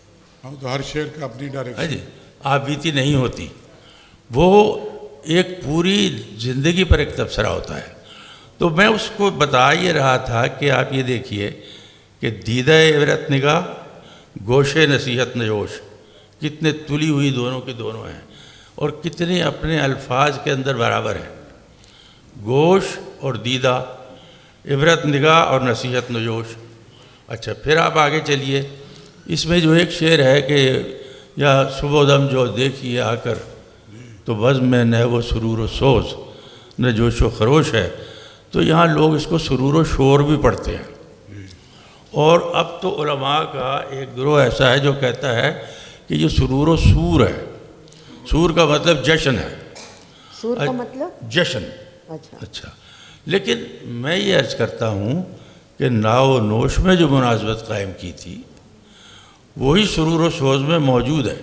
Speaker 1: تو ہر شعر کا اپنی ڈائریکشن
Speaker 3: جی آپ بیتی نہیں ہوتی، وہ ایک پوری زندگی پر ایک تبصرہ ہوتا ہے. تو میں اس کو بتا یہ رہا تھا کہ آپ یہ دیکھیے کہ دیدہ عبرت نگاہ، گوش نصیحت نجوش، کتنے تلی ہوئی دونوں کی دونوں ہیں اور کتنے اپنے الفاظ کے اندر برابر ہیں. گوش اور دیدہ، عبرت نگاہ اور نصیحت نجوش. اچھا پھر آپ آگے چلیے، اس میں جو ایک شعر ہے کہ یا صبح و دم جو دیکھیے آ کر تو بزم میں نہ وہ سرور و سوز نہ جوش و خروش ہے. تو یہاں لوگ اس کو سرور و شور بھی پڑھتے ہیں. اور اب تو علماء کا ایک گروہ ایسا ہے جو کہتا ہے کہ یہ سرور و سور ہے. سور کا مطلب جشن ہے.
Speaker 2: سور کا مطلب
Speaker 3: جشن.
Speaker 2: اچھا
Speaker 3: اچھا، لیکن میں یہ عرض کرتا ہوں کہ ناو و نوش میں جو مناسبت قائم کی تھی وہی سرور و سوز میں موجود ہے،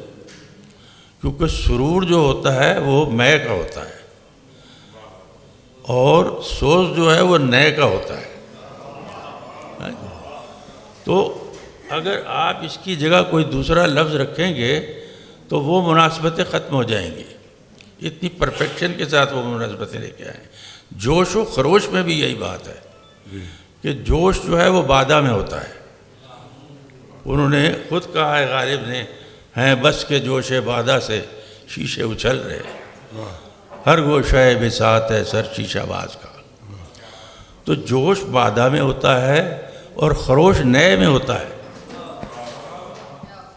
Speaker 3: کیونکہ سرور جو ہوتا ہے وہ میں کا ہوتا ہے اور سوز جو ہے وہ نئے کا ہوتا ہے. تو اگر آپ اس کی جگہ کوئی دوسرا لفظ رکھیں گے تو وہ مناسبتیں ختم ہو جائیں گی. اتنی پرفیکشن کے ساتھ وہ مناسبتیں لے کے آئیں. جوش و خروش میں بھی یہی بات ہے کہ جوش جو ہے وہ بادہ میں ہوتا ہے. انہوں نے خود کہا ہے غالب نے، ہیں بس کے جوش بادہ سے شیشے اچھل رہے، ہر گوشہ بساط ہے سر شیشہ باز کا. تو جوش بادہ میں ہوتا ہے اور خروش نئے میں ہوتا ہے.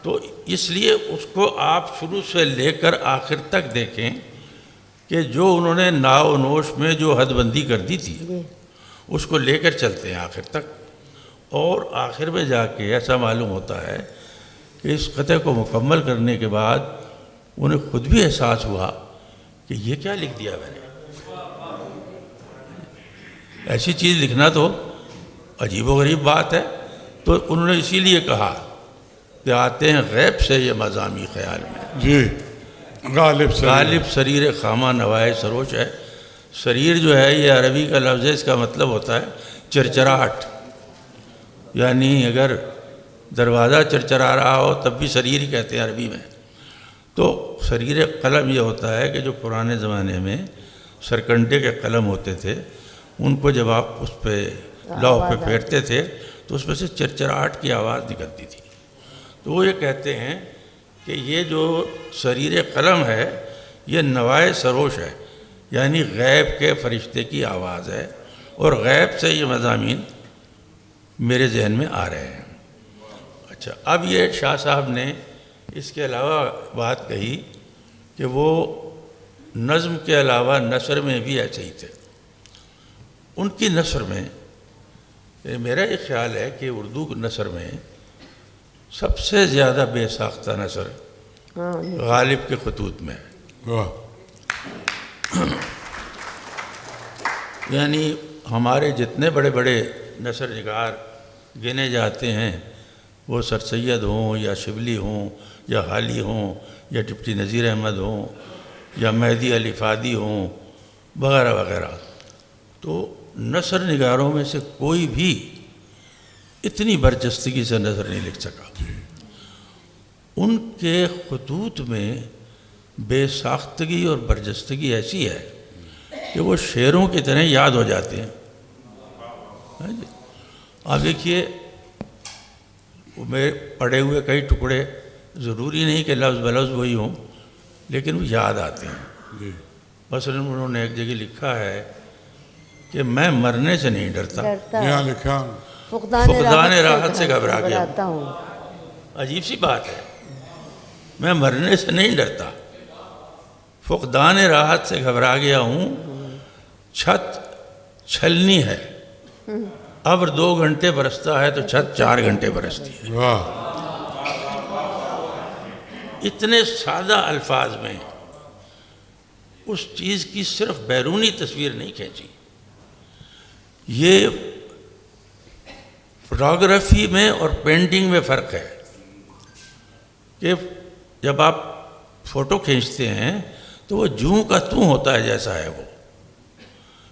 Speaker 3: تو اس لیے اس کو آپ شروع سے لے کر آخر تک دیکھیں کہ جو انہوں نے ناو و نوش میں جو حد بندی کر دی تھی اس کو لے کر چلتے ہیں آخر تک. اور آخر میں جا کے ایسا معلوم ہوتا ہے کہ اس قطعے کو مکمل کرنے کے بعد انہیں خود بھی احساس ہوا کہ یہ کیا لکھ دیا میں نے. ایسی چیز لکھنا تو عجیب و غریب بات ہے. تو انہوں نے اسی لیے کہا کہ آتے ہیں غیب سے یہ مضامی خیال میں.
Speaker 1: جی
Speaker 3: غالب سریر خامہ نوائے سروش ہے. سریر جو ہے یہ عربی کا لفظ ہے، اس کا مطلب ہوتا ہے چرچراہٹ. یعنی اگر دروازہ چرچرا رہا ہو تب بھی سریر ہی کہتے ہیں عربی میں. تو سریر قلم یہ ہوتا ہے کہ جو پرانے زمانے میں سرکنڈے کے قلم ہوتے تھے ان کو جب آپ اس پہ لوح پہ پھیرتے تھے تو اس میں سے چرچراہٹ کی آواز نکلتی تھی. تو وہ یہ کہتے ہیں کہ یہ جو سریر قلم ہے یہ نوائے سروش ہے، یعنی غیب کے فرشتے کی آواز ہے اور غیب سے یہ مضامین میرے ذہن میں آ رہے ہیں. اچھا، اب یہ شاہ صاحب نے اس کے علاوہ بات کہی کہ وہ نظم کے علاوہ نثر میں بھی ایسے ہی تھے. ان کی نثر میں میرا یہ خیال ہے کہ اردو نثر میں سب سے زیادہ بے ساختہ نثر غالب کے خطوط میں ہے. یعنی ہمارے جتنے بڑے بڑے نثر نگار گنے جاتے ہیں وہ سر سید ہوں یا شبلی ہوں یا حالی ہوں یا ڈپٹی نذیر احمد ہوں یا مہدی علی فادی ہوں وغیرہ وغیرہ، تو نثر نگاروں میں سے کوئی بھی اتنی برجستگی سے نثر نہیں لکھ سکا. ان کے خطوط میں بے ساختگی اور برجستگی ایسی ہے کہ وہ شعروں کی طرح یاد ہو جاتے ہیں. آپ دیکھیے میرے پڑھے ہوئے کئی ٹکڑے ضروری نہیں کہ لفظ بلفظ وہی ہوں لیکن وہ یاد آتے ہیں. مثلا انہوں نے ایک جگہ لکھا ہے کہ میں مرنے سے نہیں ڈرتا،
Speaker 1: یہاں لکھا
Speaker 3: فقدان راحت سے گھبرا گیا. عجیب سی بات ہے، میں مرنے سے نہیں ڈرتا، فقدان راحت سے گھبرا گیا ہوں. چھت چھلنی ہے، ابر 2 گھنٹے برستا ہے تو چھت 4 گھنٹے برستی ہے. اتنے سادہ الفاظ میں اس چیز کی صرف بیرونی تصویر نہیں کھینچی. یہ فوٹوگرافی میں اور پینٹنگ میں فرق ہے کہ جب آپ فوٹو کھینچتے ہیں تو وہ جوں کا توں ہوتا ہے جیسا ہے وہ،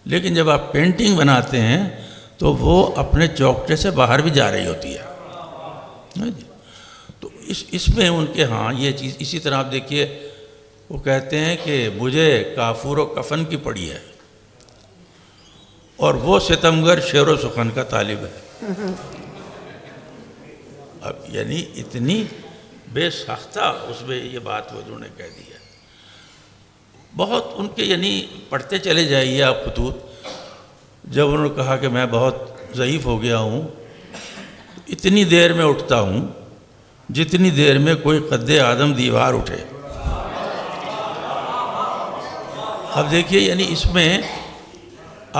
Speaker 3: لیکن جب آپ پینٹنگ بناتے ہیں تو وہ اپنے چوکٹے سے باہر بھی جا رہی ہوتی ہے. تو اس میں ان کے ہاں یہ چیز. اسی طرح آپ دیکھیے وہ کہتے ہیں کہ مجھے کافور و کفن کی پڑی ہے اور وہ ستمگر شعر و سخن کا طالب ہے. اب یعنی اتنی بے ساختہ اس میں یہ بات وہ انہوں نے کہہ دی ہے. بہت ان کے یعنی پڑھتے چلے جائیے آپ خطوط. جب انہوں نے کہا کہ میں بہت ضعیف ہو گیا ہوں، اتنی دیر میں اٹھتا ہوں جتنی دیر میں کوئی قد آدم دیوار اٹھے. اب دیکھیے یعنی اس میں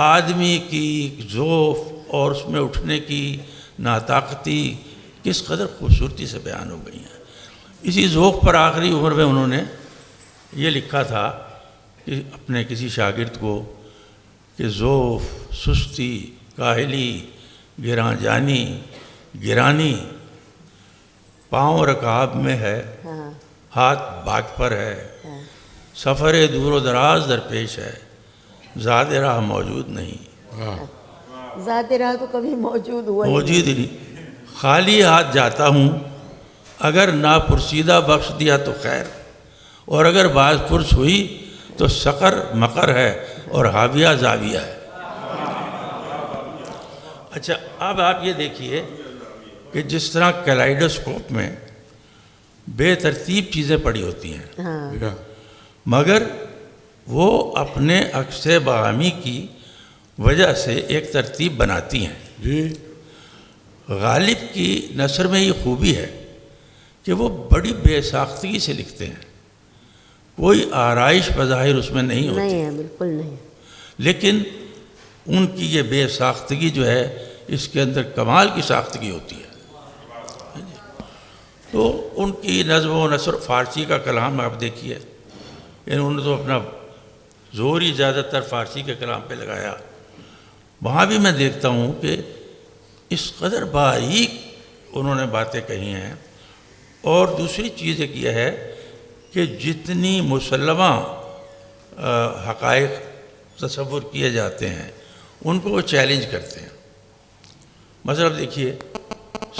Speaker 3: آدمی کی ذوف اور اس میں اٹھنے کی ناطاقتی کس قدر خوبصورتی سے بیان ہو گئی ہیں. اسی ذوق پر آخری عمر میں انہوں نے یہ لکھا تھا کہ اپنے کسی شاگرد کو کہ ذوف، سستی، کاہلی، گراں جانی، گرانی، پاؤں رکاب میں ہے،
Speaker 2: ہاں
Speaker 3: ہاتھ باغ پر ہے، سفر دور و دراز درپیش ہے، زاد راہ موجود نہیں،
Speaker 2: ذات راہ تو کبھی موجود ہوا ہی نہیں۔
Speaker 3: موجود ہی نہیں، خالی ہاتھ جاتا ہوں، اگر ناپرسیدہ بخش دیا تو خیر، اور اگر بعض پرس ہوئی تو سقر مقر ہے اور حاویہ زاویہ ہے۔ اچھا، اب آپ یہ دیکھیے کہ جس طرح کیلائیڈوسکوپ میں بے ترتیب چیزیں پڑی ہوتی ہیں،
Speaker 2: ہاں
Speaker 3: مگر وہ اپنے عکس باہمی کی وجہ سے ایک ترتیب بناتی ہیں۔
Speaker 1: جی
Speaker 3: غالب کی نثر میں یہ خوبی ہے کہ وہ بڑی بے ساختگی سے لکھتے ہیں، کوئی آرائش بظاہر اس میں نہیں ہوتی،
Speaker 2: نہیں ہے، بالکل نہیں۔
Speaker 3: لیکن ان کی یہ بے ساختگی جو ہے اس کے اندر کمال کی ساختگی ہوتی ہے۔ تو ان کی نظم و نثر، فارسی کا کلام آپ دیکھیے، انہوں نے تو اپنا زور ہی زیادہ تر فارسی کے کلام پہ لگایا۔ وہاں بھی میں دیکھتا ہوں کہ اس قدر باریک انہوں نے باتیں کہی ہیں، اور دوسری چیز ایک یہ ہے کہ جتنی مسلمہ حقائق تصور کیے جاتے ہیں ان کو وہ چیلنج کرتے ہیں۔ مثلا دیکھیے،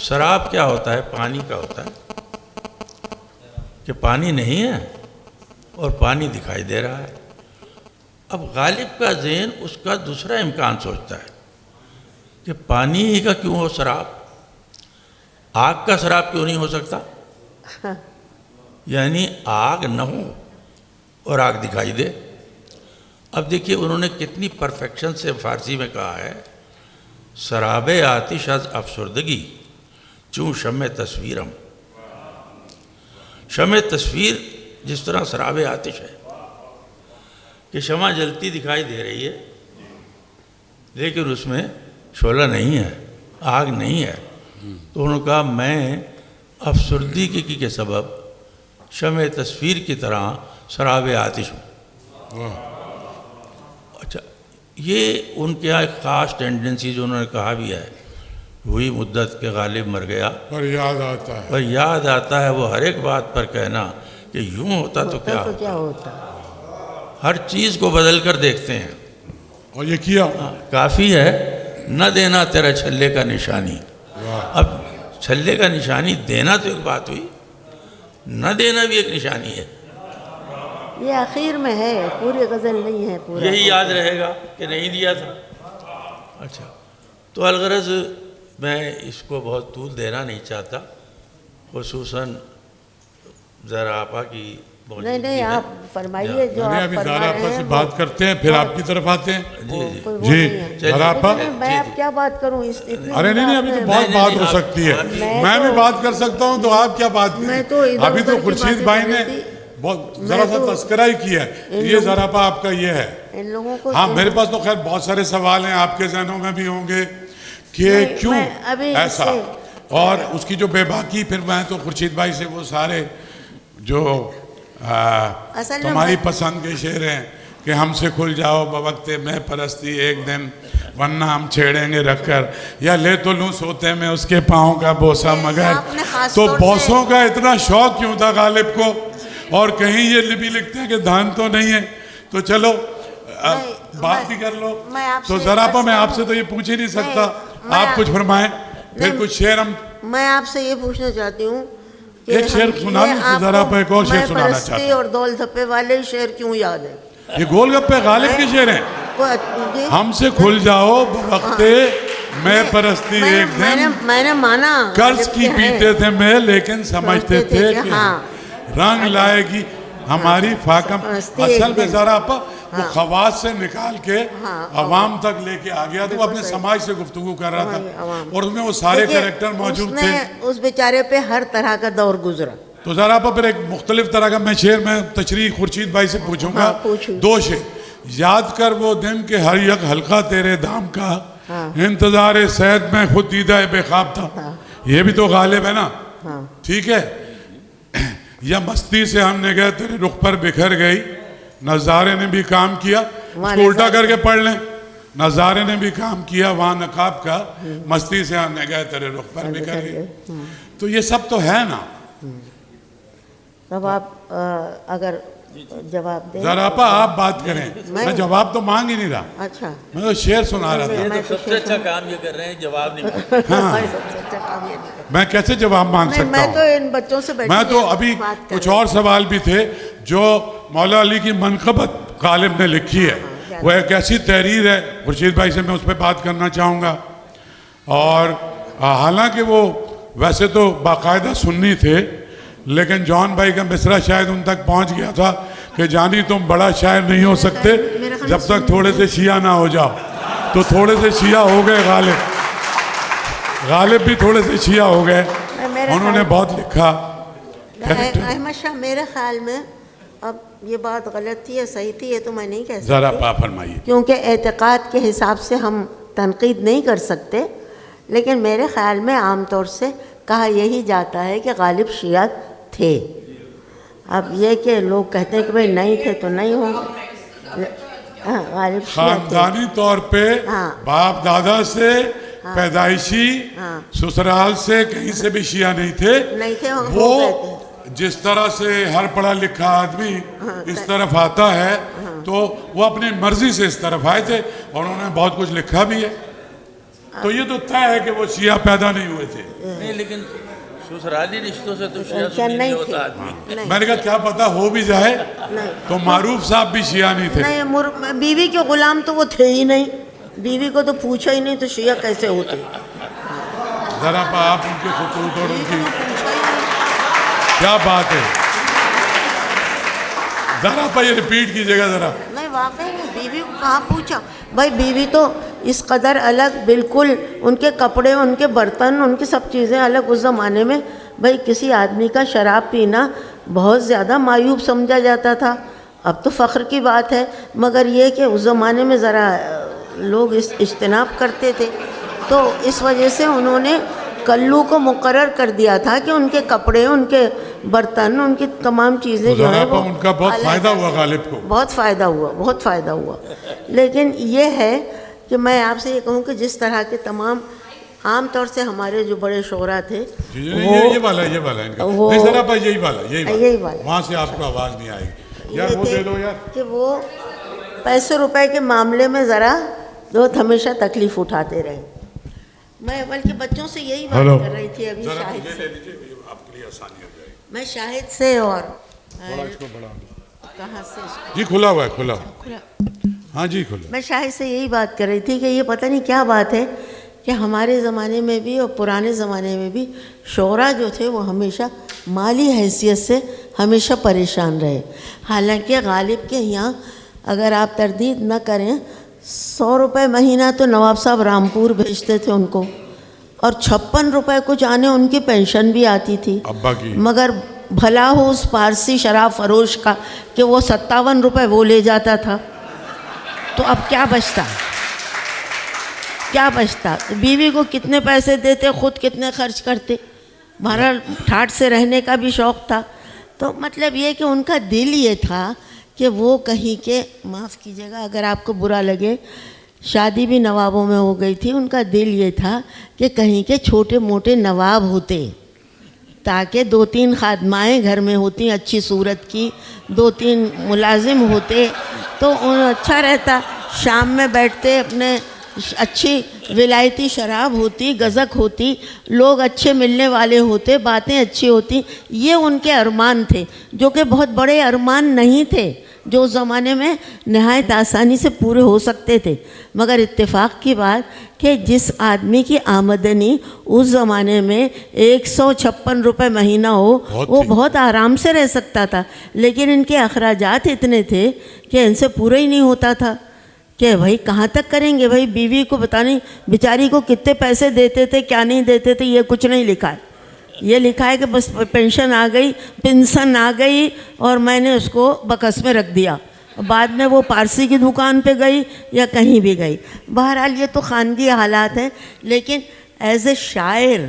Speaker 3: سراب کیا ہوتا ہے؟ پانی کا ہوتا ہے، کہ پانی نہیں ہے اور پانی دکھائی دے رہا ہے۔ اب غالب کا ذہن اس کا دوسرا امکان سوچتا ہے کہ پانی ہی کا کیوں ہو سراب، آگ کا سراب کیوں نہیں ہو سکتا؟ یعنی آگ نہ ہو اور آگ دکھائی دے۔ اب دیکھیے انہوں نے کتنی پرفیکشن سے فارسی میں کہا ہے، سراب آتش از افسردگی چون شمع تصویرم۔ شمع تصویر جس طرح سراب آتش ہے کہ شمع جلتی دکھائی دے رہی ہے لیکن اس میں شعلہ نہیں ہے، آگ نہیں ہے، تو انہوں نے کہا میں افسردگی کے سبب شمع تصویر کی طرح سراب آتش ہوں۔ اچھا، یہ ان کے یہاں ایک خاص ٹینڈنسی جو انہوں نے کہا بھی ہے، ہوئی مدت کے غالب مر گیا
Speaker 1: پر یاد آتا ہے،
Speaker 3: پر یاد آتا ہے وہ ہر ایک بات پر کہنا کہ یوں ہوتا تو کیا ہوتا۔
Speaker 2: ہوتا؟
Speaker 3: ہر چیز کو بدل کر دیکھتے ہیں۔
Speaker 1: اور یہ کیا۔
Speaker 3: کافی ہے نہ دینا تیرا چھلے کا نشانی۔ اب چھلے کا نشانی دینا تو ایک بات ہوئی، نہ دینا بھی ایک نشانی ہے۔
Speaker 2: یہ آخر میں ہے، پوری غزل نہیں ہے پورا۔
Speaker 3: یہی یاد رہے گا کہ نہیں دیا تھا۔ اچھا، تو الغرض میں اس کو بہت طول دینا نہیں چاہتا، خصوصاً ذرا آپا کی
Speaker 2: نہیں نہیں، آپ فرمائیے جو آپ
Speaker 1: ابھی
Speaker 2: فرما
Speaker 1: زہرا
Speaker 2: رہے
Speaker 1: آپا سے
Speaker 2: ہیں۔
Speaker 1: بات کرتے ہیں پھر آپ کی طرف آتے ہیں۔
Speaker 2: وہ
Speaker 1: جی
Speaker 2: نہیں ہے۔
Speaker 1: زہرا آپا،
Speaker 2: لیکن میں اب کیا بات کروں اس اتنی
Speaker 1: ارے نہیں ابھی تو
Speaker 2: آپ
Speaker 1: بہت
Speaker 3: نہیں،
Speaker 1: بات
Speaker 3: نہیں،
Speaker 1: ہو
Speaker 3: آپ-
Speaker 1: سکتی ہے،
Speaker 2: میں
Speaker 1: میں بھی
Speaker 2: تو-
Speaker 1: بات کر سکتا ہوں، تو آپ کیا بات
Speaker 2: میں تو ادھر
Speaker 1: ابھی تو
Speaker 2: ادھر کی
Speaker 1: خورشید
Speaker 2: باتیں
Speaker 1: بھائی
Speaker 2: کر
Speaker 1: نے
Speaker 2: رہی تھی۔
Speaker 1: بہت
Speaker 2: میں
Speaker 1: ذرا سا
Speaker 2: تو-
Speaker 1: تذکرہ ہی کیا ہے، یہ زہرا آپا آپ کا یہ ہے۔
Speaker 2: ان لوگوں کو
Speaker 1: ہاں میرے پاس تو خیر بہت سارے سوال ہیں، آپ کے ذہنوں میں بھی ہوں گے کہ
Speaker 2: نہیں،
Speaker 1: کیوں
Speaker 2: میں ابھی
Speaker 1: ایسا، اور اس کی جو بے باکی، پھر میں تو خورشید بھائی سے وہ سارے جو
Speaker 2: اصل میں
Speaker 1: تمہاری پسند کے شعر ہیں کہ ہم سے کھل جاؤ بوقت میں پرستی ایک دن ورنہ ہم چھیڑیں گے رکھ کر، یا لے تو لوں سوتے میں اس کے پاؤں کا بوسہ مگر،
Speaker 2: آپ نے خاص
Speaker 1: تو
Speaker 2: طور سے-
Speaker 1: بوسوں کا اتنا شوق کیوں تھا غالب کو؟ اور کہیں یہ بھی لکھتے ہیں کہ دھان تو نہیں ہے، تو چلو بات ہی کر لو۔
Speaker 2: میں آپ
Speaker 1: تو
Speaker 2: سے
Speaker 1: ذرا
Speaker 2: عرض
Speaker 1: میں آپ
Speaker 2: کروں-
Speaker 1: سے تو یہ پوچھ ہی نہیں سکتا،
Speaker 2: میں-
Speaker 1: آپ کچھ فرمائیں، پھر
Speaker 2: نہیں،
Speaker 1: کچھ شعر ہم
Speaker 2: میں آپ سے یہ پوچھنا چاہتی ہوں کہ
Speaker 1: ایک شعر سنا لوں،
Speaker 2: یہ آپ
Speaker 1: ذرا
Speaker 2: کو
Speaker 1: ایک اور شعر
Speaker 2: میں
Speaker 1: سنانا
Speaker 2: پرستی
Speaker 1: چاہتا ہوں۔
Speaker 2: اور دول دھپے والے شعر کیوں یاد ہے؟
Speaker 1: یہ گول گپے غالب کے شعر ہیں، ہم سے کھل جاؤ بوقت میں پرستی ایک دن،
Speaker 2: میں نے مانا
Speaker 1: قرض کی پیتے تھے میں لیکن سمجھتے تھے کہ
Speaker 2: ہاں
Speaker 1: رنگ لائے گی ہماری فاقم۔
Speaker 2: پرستی
Speaker 1: اصل
Speaker 2: ایک
Speaker 1: میں
Speaker 2: دن۔
Speaker 1: ذرا وہ خواص سے نکال کے عوام تک لے کے آ گیا، تو وہ اپنے
Speaker 2: بالکل صحیح۔
Speaker 1: سماج سے گفتگو کر رہا تھا،
Speaker 2: عوام۔
Speaker 1: اور اس میں وہ سارے
Speaker 2: دیکھیے،
Speaker 1: کریکٹر موجود
Speaker 2: اس
Speaker 1: تھے۔
Speaker 2: نے اس بیچارے پہ ہر طرح کا دور گزرا۔
Speaker 1: تو ذرا پھر ایک مختلف طرح کا میں شعر میں تشریح خورشید بھائی سے پوچھوں گا،
Speaker 2: پوچھو۔
Speaker 1: دو شعر۔ یاد کر وہ دن کہ ہر یک حلقہ تیرے دام کا، انتظار سید میں خود دیدہ بے خواب تھا، یہ بھی تو غالب ہے نا، ٹھیک ہے۔ یا مستی سے ہم نے گئے تیرے رخ پر بکھر گئی، نظارے نے بھی کام کیا, اس کو الٹا کر کے پڑھ لیں, نظارے نے بھی کام کیا, وہاں نقاب کا مستی سے آنے گئے تیرے رخ پر بھی کر گئے. تو یہ سب تو ہے نا.
Speaker 2: تب آپ اگر جواب دیں.
Speaker 1: ذرا آپ بات کریں, میں جواب تو مانگ ہی نہیں رہا.
Speaker 2: اچھا,
Speaker 1: میں تو شعر سنا رہا تھا.
Speaker 3: سب سے اچھا کام یہ کر رہے ہیں, جواب نہیں.
Speaker 1: میں کیسے جواب مانگ سکتا
Speaker 2: میں
Speaker 1: ہوں؟
Speaker 2: تو ان بچوں سے بیٹھی
Speaker 1: میں تو ابھی کچھ اور سوال بھی تھے جو مولا علی کی منقبت غالب نے لکھی ہے, وہ ایک ایسی تحریر ہے, خورشید بھائی سے میں اس پہ بات کرنا چاہوں گا. اور حالانکہ وہ ویسے تو باقاعدہ سنی تھے, لیکن جان بھائی کا مصرع شاید ان تک پہنچ گیا تھا کہ جانی تم بڑا شاعر نہیں ہو سکتے جب تک تھوڑے سے شیعہ نہ ہو جاؤ. تو تھوڑے سے شیعہ ہو گئے غالب بھی تھوڑے سے شیعہ ہو گئے, انہوں نے بہت لکھا.
Speaker 2: احمد شاہ میرے خیال میں, اب یہ بات غلط تھی یا صحیح تھی یہ تو میں نہیں کہہ
Speaker 1: ذرا
Speaker 2: سکتی,
Speaker 1: فرمائیے.
Speaker 2: کیونکہ اعتقاد کے حساب سے ہم تنقید نہیں کر سکتے, لیکن میرے خیال میں عام طور سے کہا یہی جاتا ہے کہ غالب شیعہ تھے. اب یہ کہ لوگ کہتے ہیں کہ بھئی نہیں تھے تو نہیں ہوں گے, غالب شیعہ تھے.
Speaker 1: خاندانی طور پہ باپ دادا سے پیدائشی سسرال سے کہیں سے بھی شیعہ نہیں تھے. وہ جس طرح سے ہر پڑھا لکھا آدمی اس طرف آتا ہے تو وہ اپنی مرضی سے اس طرف آئے تھے, اور انہوں نے بہت کچھ لکھا بھی ہے. تو یہ تو طے ہے کہ وہ شیعہ پیدا نہیں ہوئے تھے.
Speaker 3: نہیں, لیکن سسرالی رشتوں سے تو شیعہ سنی نہیں ہوتا آدمی.
Speaker 1: میں نے کہا کیا پتا ہو بھی جائے, تو معروف صاحب بھی شیعہ نہیں تھے.
Speaker 2: نہیں, بیوی کے غلام تو وہ تھے ہی نہیں, بیوی کو تو پوچھا ہی نہیں تو شیعہ کیسے ہوتے.
Speaker 1: ذرا آپ ان کے خطوط اور ان کی کیا بات ہے, ذرا یہ ریپیٹ کیجئے گا ذرا.
Speaker 2: نہیں واقعی میں بیوی کو کہاں پوچھا بھائی, بیوی تو اس قدر الگ, بالکل ان کے کپڑے, ان کے برتن, ان کی سب چیزیں الگ. اس زمانے میں بھائی کسی آدمی کا شراب پینا بہت زیادہ معیوب سمجھا جاتا تھا. اب تو فخر کی بات ہے, مگر یہ کہ اس زمانے میں ذرا لوگ اجتناب کرتے تھے, تو اس وجہ سے انہوں نے کلو کو مقرر کر دیا تھا کہ ان کے کپڑے, ان کے برتن, ان کی تمام چیزیں جو ہیں وہ
Speaker 1: ان کا بہت فائدہ ہوا غالب کو,
Speaker 2: بہت فائدہ ہوا. لیکن یہ ہے کہ میں آپ سے یہ کہوں کہ جس طرح کے تمام عام طور سے ہمارے جو بڑے شعراء تھے,
Speaker 1: یہ والا یہی والا وہاں سے آپ کو آواز نہیں آئے گی یار, وہ دے دو یار,
Speaker 2: کہ وہ پیسے روپے کے معاملے میں ذرا بہت ہمیشہ تکلیف اٹھاتے رہے. میں بلکہ بچوں سے یہی بات کر رہی تھی ابھی شاہد سے, میں شاہد سے اور کہاں سے
Speaker 1: جی کھلا ہوا ہے, ہاں جی کھلا.
Speaker 2: میں شاہد سے یہی بات کر رہی تھی کہ یہ پتہ نہیں کیا بات ہے کہ ہمارے زمانے میں بھی اور پرانے زمانے میں بھی شعراء جو تھے وہ ہمیشہ مالی حیثیت سے ہمیشہ پریشان رہے. حالانکہ غالب کے یہاں اگر آپ تردید نہ کریں 100 روپے مہینہ تو نواب صاحب رامپور بھیجتے تھے ان کو, اور 56 روپے کچھ آنے ان کی پینشن بھی آتی تھی
Speaker 1: ابا کی.
Speaker 2: مگر بھلا ہو اس پارسی شراب فروش کا کہ وہ 57 روپے وہ لے جاتا تھا. تو اب کیا بچتا, بیوی کو کتنے پیسے دیتے, خود کتنے خرچ کرتے. بہرحال ٹھاٹ سے رہنے کا بھی شوق تھا. تو مطلب یہ کہ ان کا دل یہ تھا کہ وہ کہیں کے, معاف کیجیے گا اگر آپ کو برا لگے, شادی بھی نوابوں میں ہو گئی تھی, ان کا دل یہ تھا کہ کہیں کے چھوٹے موٹے نواب ہوتے, تاکہ 2-3 خادمائیں گھر میں ہوتی اچھی صورت کی, 2-3 ملازم ہوتے تو انہیں اچھا رہتا. شام میں بیٹھتے, اپنے اچھی ولایتی شراب ہوتی, گزک ہوتی, لوگ اچھے ملنے والے ہوتے, باتیں اچھی ہوتی. یہ ان کے ارمان تھے, جو کہ بہت بڑے ارمان نہیں تھے, جو اس زمانے میں نہایت آسانی سے پورے ہو سکتے تھے. مگر اتفاق کی بات کہ جس آدمی کی آمدنی اس زمانے میں 156 روپے مہینہ ہو, وہ بہت آرام سے رہ سکتا تھا. لیکن ان کے اخراجات اتنے تھے کہ ان سے پورا ہی نہیں ہوتا تھا. کہ بھائی کہاں تک کریں گے, بھائی بیوی کو پتہ نہیں بیچاری کو کتنے پیسے دیتے تھے, کیا نہیں دیتے تھے, یہ کچھ نہیں لکھا ہے. یہ لکھا ہے کہ بس پینشن آ گئی اور میں نے اس کو بکس میں رکھ دیا. بعد میں وہ پارسی کی دکان پہ گئی یا کہیں بھی گئی. بہرحال یہ تو خانگی حالات ہیں. لیکن ایز اے شاعر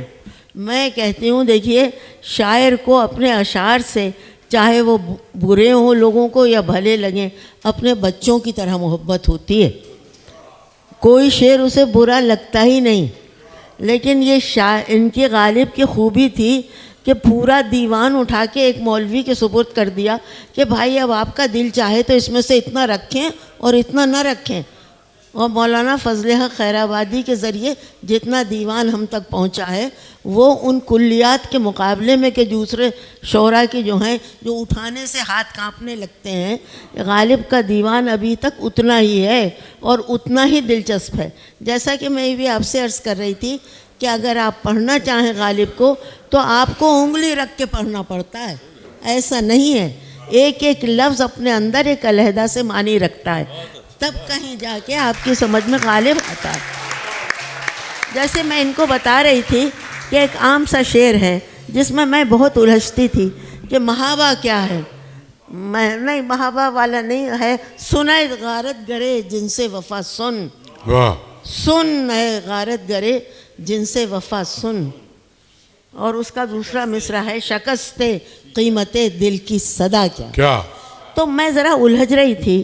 Speaker 2: میں کہتی ہوں, دیکھیے شاعر کو اپنے اشعار سے چاہے وہ برے ہوں لوگوں کو یا بھلے لگیں، اپنے بچوں کی طرح محبت ہوتی ہے، کوئی شعر اسے برا لگتا ہی نہیں۔ لیکن یہ ان کی غالب کی خوبی تھی کہ پورا دیوان اٹھا کے ایک مولوی کے سپرد کر دیا کہ بھائی اب آپ کا دل چاہے تو اس میں سے اتنا رکھیں اور اتنا نہ رکھیں، اور مولانا فضل حق خیر آبادی کے ذریعے جتنا دیوان ہم تک پہنچا ہے وہ ان کلیات کے مقابلے میں کہ دوسرے شعراء کی جو ہیں جو اٹھانے سے ہاتھ کانپنے لگتے ہیں، غالب کا دیوان ابھی تک اتنا ہی ہے اور اتنا ہی دلچسپ ہے۔ جیسا کہ میں بھی آپ سے عرض کر رہی تھی کہ اگر آپ پڑھنا چاہیں غالب کو تو آپ کو انگلی رکھ کے پڑھنا پڑتا ہے، ایسا نہیں ہے، ایک ایک لفظ اپنے اندر ایک علیحدہ سے معنی رکھتا ہے، تب کہیں جا کے آپ کی سمجھ میں غالب آتا ہے۔ جیسے میں ان کو بتا رہی تھی کہ ایک عام سا شعر ہے جس میں بہت الجھتی تھی کہ محابہ کیا ہے، میں نہیں محابہ والا نہیں ہے، سنائے غارت گرے جن سے وفا سن،
Speaker 1: واہ،
Speaker 2: سن ہے غارت گرے جن سے وفا سن، اور اس کا دوسرا مصرع ہے شکست قیمت دل کی صدا کیا۔ تو میں ذرا الجھ رہی تھی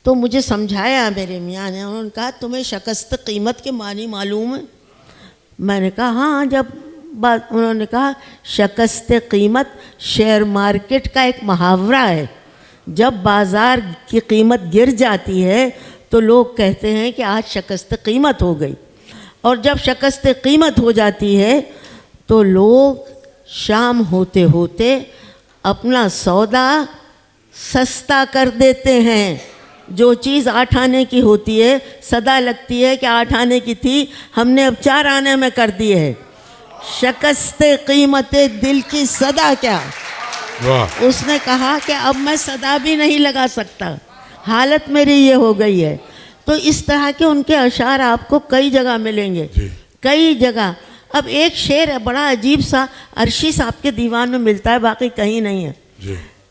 Speaker 2: تو مجھے سمجھایا میرے میاں نے، انہوں نے کہا تمہیں شکست قیمت کے معنی معلوم ہے؟ میں نے کہا ہاں، جب بات انہوں نے کہا شکست قیمت شیئر مارکیٹ کا ایک محاورہ ہے، جب بازار کی قیمت گر جاتی ہے تو لوگ کہتے ہیں کہ آج شکست قیمت ہو گئی، اور جب شکست قیمت ہو جاتی ہے تو لوگ شام ہوتے ہوتے اپنا سودا سستا کر دیتے ہیں۔ جو چیز 8 آنے کی ہوتی ہے صدا لگتی ہے کہ 8 آنے کی تھی، ہم نے اب 4 آنے میں کر دی ہے۔ شکست قیمت دل کی صدا کیا، اس نے کہا کہ اب میں صدا بھی نہیں لگا سکتا، حالت میری یہ ہو گئی ہے۔ تو اس طرح کے ان کے اشعار آپ کو کئی جگہ ملیں گے، کئی جگہ۔ اب ایک شعر ہے بڑا عجیب سا، عرشی صاحب کے دیوان میں ملتا ہے، باقی کہیں نہیں ہے۔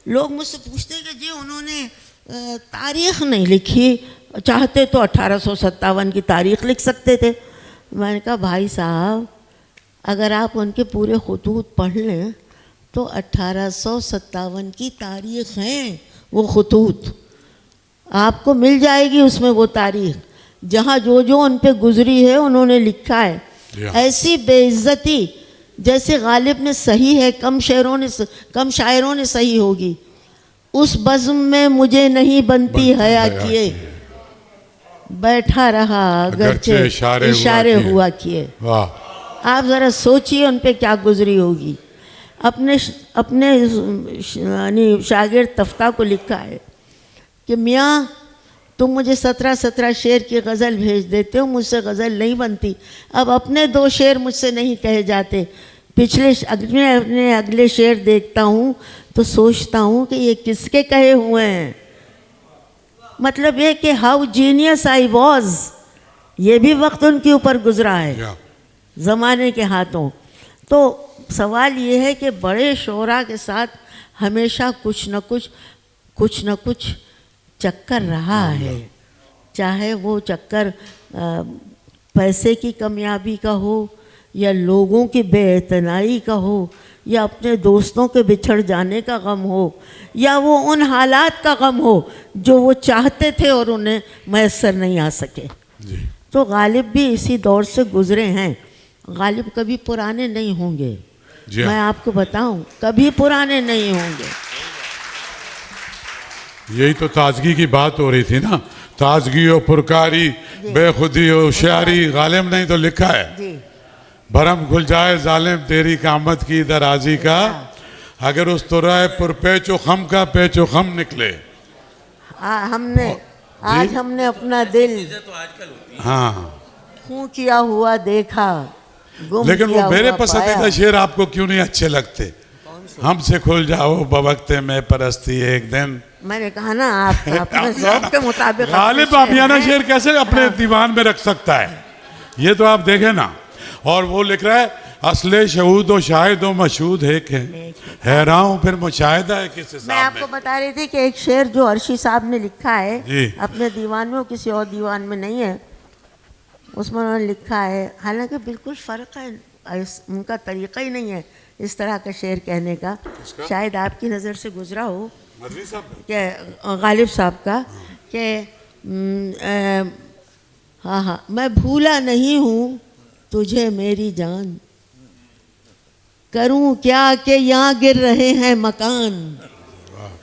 Speaker 2: لوگ مجھ سے پوچھتے ہیں کہ جی انہوں نے تاریخ نہیں لکھی، چاہتے تو 1857 کی تاریخ لکھ سکتے تھے۔ میں نے کہا بھائی صاحب اگر آپ ان کے پورے خطوط پڑھ لیں تو 1857 کی تاریخ ہیں وہ خطوط، آپ کو مل جائے گی اس میں وہ تاریخ، جہاں جو ان پہ گزری ہے انہوں نے لکھا ہے۔ ایسی بے عزتی جیسے غالب نے صحیح ہے، کم شاعروں نے صحیح ہوگی، اس بزم میں مجھے نہیں بنتی حیا کیے، بیٹھا رہا اگرچہ اشارے ہوا کیے۔ آپ ذرا سوچئے ان پہ کیا گزری ہوگی۔ اپنے شاگرد تفتہ کو لکھا ہے کہ میاں تم مجھے 17 شعر کی غزل بھیج دیتے ہو، مجھ سے غزل نہیں بنتی، اب اپنے 2 شعر مجھ سے نہیں کہے جاتے، اپنے اگلے شعر دیکھتا ہوں تو سوچتا ہوں کہ یہ کس کے کہے ہوئے ہیں۔ مطلب یہ کہ ہاؤ جینیس آئی واز، یہ بھی وقت ان کے اوپر گزرا ہے زمانے کے ہاتھوں۔ تو سوال یہ ہے کہ بڑے شعراء کے ساتھ ہمیشہ کچھ نہ کچھ چکر رہا ہے، چاہے وہ چکر پیسے کی کمیابی کا ہو یا لوگوں کی بے اعتنائی کا ہو یا اپنے دوستوں کے بچھڑ جانے کا غم ہو یا وہ ان حالات کا غم ہو جو وہ چاہتے تھے اور انہیں میسر نہیں آ سکے۔ تو غالب بھی اسی دور سے گزرے ہیں۔ غالب کبھی پرانے نہیں ہوں گے، میں آپ کو بتاؤں، کبھی پرانے نہیں ہوں گے۔
Speaker 1: یہی تو تازگی کی بات ہو رہی تھی نا، تازگی و پرکاری، بے خودی و ہوشیاری، غالب نے تو لکھا ہے بھرم کھل جائے ظالم تیری قامت کی درازی کا، اگر اس طرح پر پیچ و خم کا پیچ و خم نکلے۔
Speaker 2: آج ہم نے اپنا دل خون کیا ہوا دیکھا،
Speaker 1: لیکن وہ میرے پسندیدہ شعر آپ کو کیوں نہیں اچھے لگتے؟ ہم سے کھل جاؤ بوقت میں پرستی ایک دن۔
Speaker 2: میں نے کہا نا آپ اپنے ذوق کے مطابق
Speaker 1: غالب عامیانہ شعر کیسے اپنے دیوان میں رکھ سکتا ہے؟ یہ تو آپ دیکھیں نا۔ اور وہ لکھ رہا ہے اصل شہود و شاہد و مشہود ایک ہے، حیران ہوں پھر مشاہدہ ہے کس حساب میں۔
Speaker 2: میں آپ کو بتا رہی تھی کہ ایک شعر جو عرشی صاحب نے لکھا ہے اپنے دیوان میں، وہ کسی اور دیوان میں نہیں ہے، اس میں انہوں نے لکھا ہے، حالانکہ بالکل فرق ہے ان کا طریقہ ہی نہیں ہے اس طرح کا شعر کہنے کا. شاید آپ کی نظر سے گزرا ہو
Speaker 1: مدنی صاحب
Speaker 2: کہ غالب صاحب کا کہ ہاں میں بھولا نہیں ہوں تجھے میری جان، کروں کیا کہ یہاں گر رہے ہیں مکان.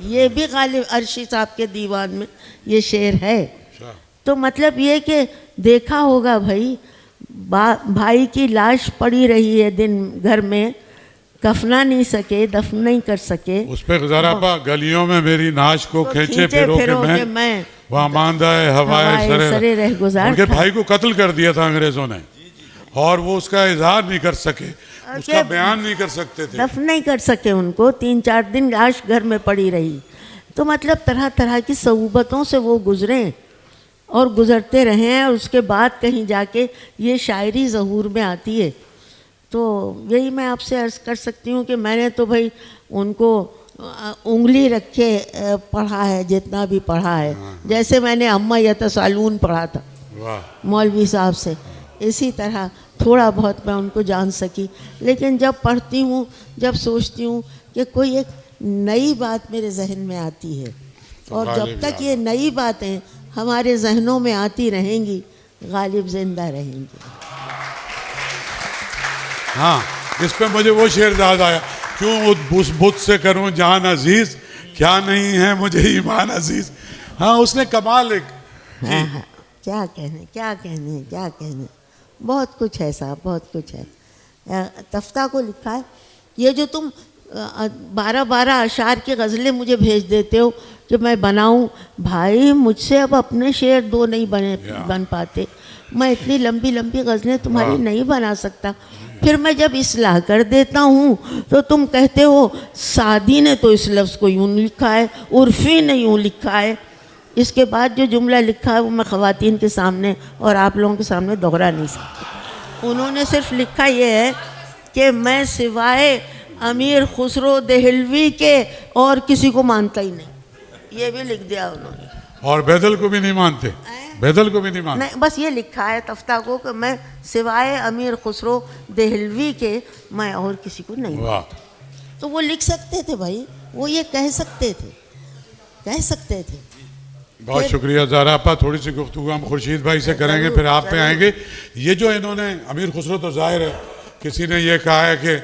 Speaker 2: یہ بھی غالب عرشی صاحب کے دیوان میں یہ شعر ہے. تو مطلب یہ کہ دیکھا ہوگا بھائی کی لاش پڑی رہی ہے دن گھر میں، کفنا نہیں سکے، دفن نہیں کر سکے.
Speaker 1: اس پہ ذرا پا گلیوں میں میری ناش کو کھینچے پھرو کہ میں وہاں ماندہ ہے ہوائے سرے رہ گزار. ان کے بھائی کو قتل کر دیا تھا انگریزوں نے اور وہ اس کا اظہار نہیں کر سکے، اس کا بیان نہیں کر سکتے تھے،
Speaker 2: دفن نہیں کر سکے. ان کو 3-4 دن لاش گھر میں پڑی رہی. تو مطلب طرح طرح کی صعوبتوں سے وہ گزریں اور گزرتے رہیں، اور اس کے بعد کہیں جا کے یہ شاعری ظہور میں آتی ہے. تو یہی میں آپ سے عرض کر سکتی ہوں کہ میں نے تو بھائی ان کو انگلی رکھ کے پڑھا ہے جتنا بھی پڑھا ہے. جیسے میں نے اما یتسالون پڑھا تھا مولوی صاحب سے، اسی طرح تھوڑا بہت میں ان کو جان سکی. لیکن جب پڑھتی ہوں، جب سوچتی ہوں کہ کوئی ایک نئی بات میرے ذہن میں آتی ہے، اور جب تک یہ نئی باتیں ہمارے ذہنوں میں آتی رہیں گی غالب زندہ رہیں گی.
Speaker 1: ہاں اس پہ مجھے وہ شعر یاد آیا، کیوں اس بت سے کروں جان عزیز، کیا نہیں ہے مجھے ایمان عزیز. ہاں اس نے کمال ایک
Speaker 2: کیا کہنے بہت کچھ ہے صاحب، بہت کچھ ہے. تفتہ کو لکھا ہے، یہ جو تم 12 اشعار کی غزلیں مجھے بھیج دیتے ہو کہ میں بناؤں، بھائی مجھ سے اب اپنے شعر 2 نہیں بن پاتے. میں اتنی لمبی لمبی غزلیں تمہاری نہیں بنا سکتا. پھر میں جب اصلاح کر دیتا ہوں تو تم کہتے ہو سعدی نے تو اس لفظ کو یوں لکھا ہے، عرفی نے یوں لکھا ہے. اس کے بعد جو جملہ لکھا ہے وہ میں خواتین کے سامنے اور آپ لوگوں کے سامنے دوہرا نہیں سکتی. انہوں نے صرف لکھا یہ ہے کہ میں سوائے امیر خسرو دہلوی کے اور کسی کو مانتا ہی نہیں. یہ بھی لکھ دیا انہوں نے.
Speaker 1: اور بیدل کو بھی نہیں مانتے، بیدل کو بھی نہیں مانتے.
Speaker 2: نہیں، بس یہ لکھا ہے تفتہ کو کہ میں سوائے امیر خسرو دہلوی کے میں اور کسی کو نہیں مانتا. تو وہ لکھ سکتے تھے بھائی، وہ یہ کہہ سکتے تھے.
Speaker 1: بہت شکریہ زہرا آپا. تھوڑی سی گفتگو ہم خورشید بھائی سے کریں گے، پھر آپ پہ آئیں گے. یہ جو انہوں نے امیر خسرو، تو ظاہر ہے کسی نے یہ کہا ہے کہ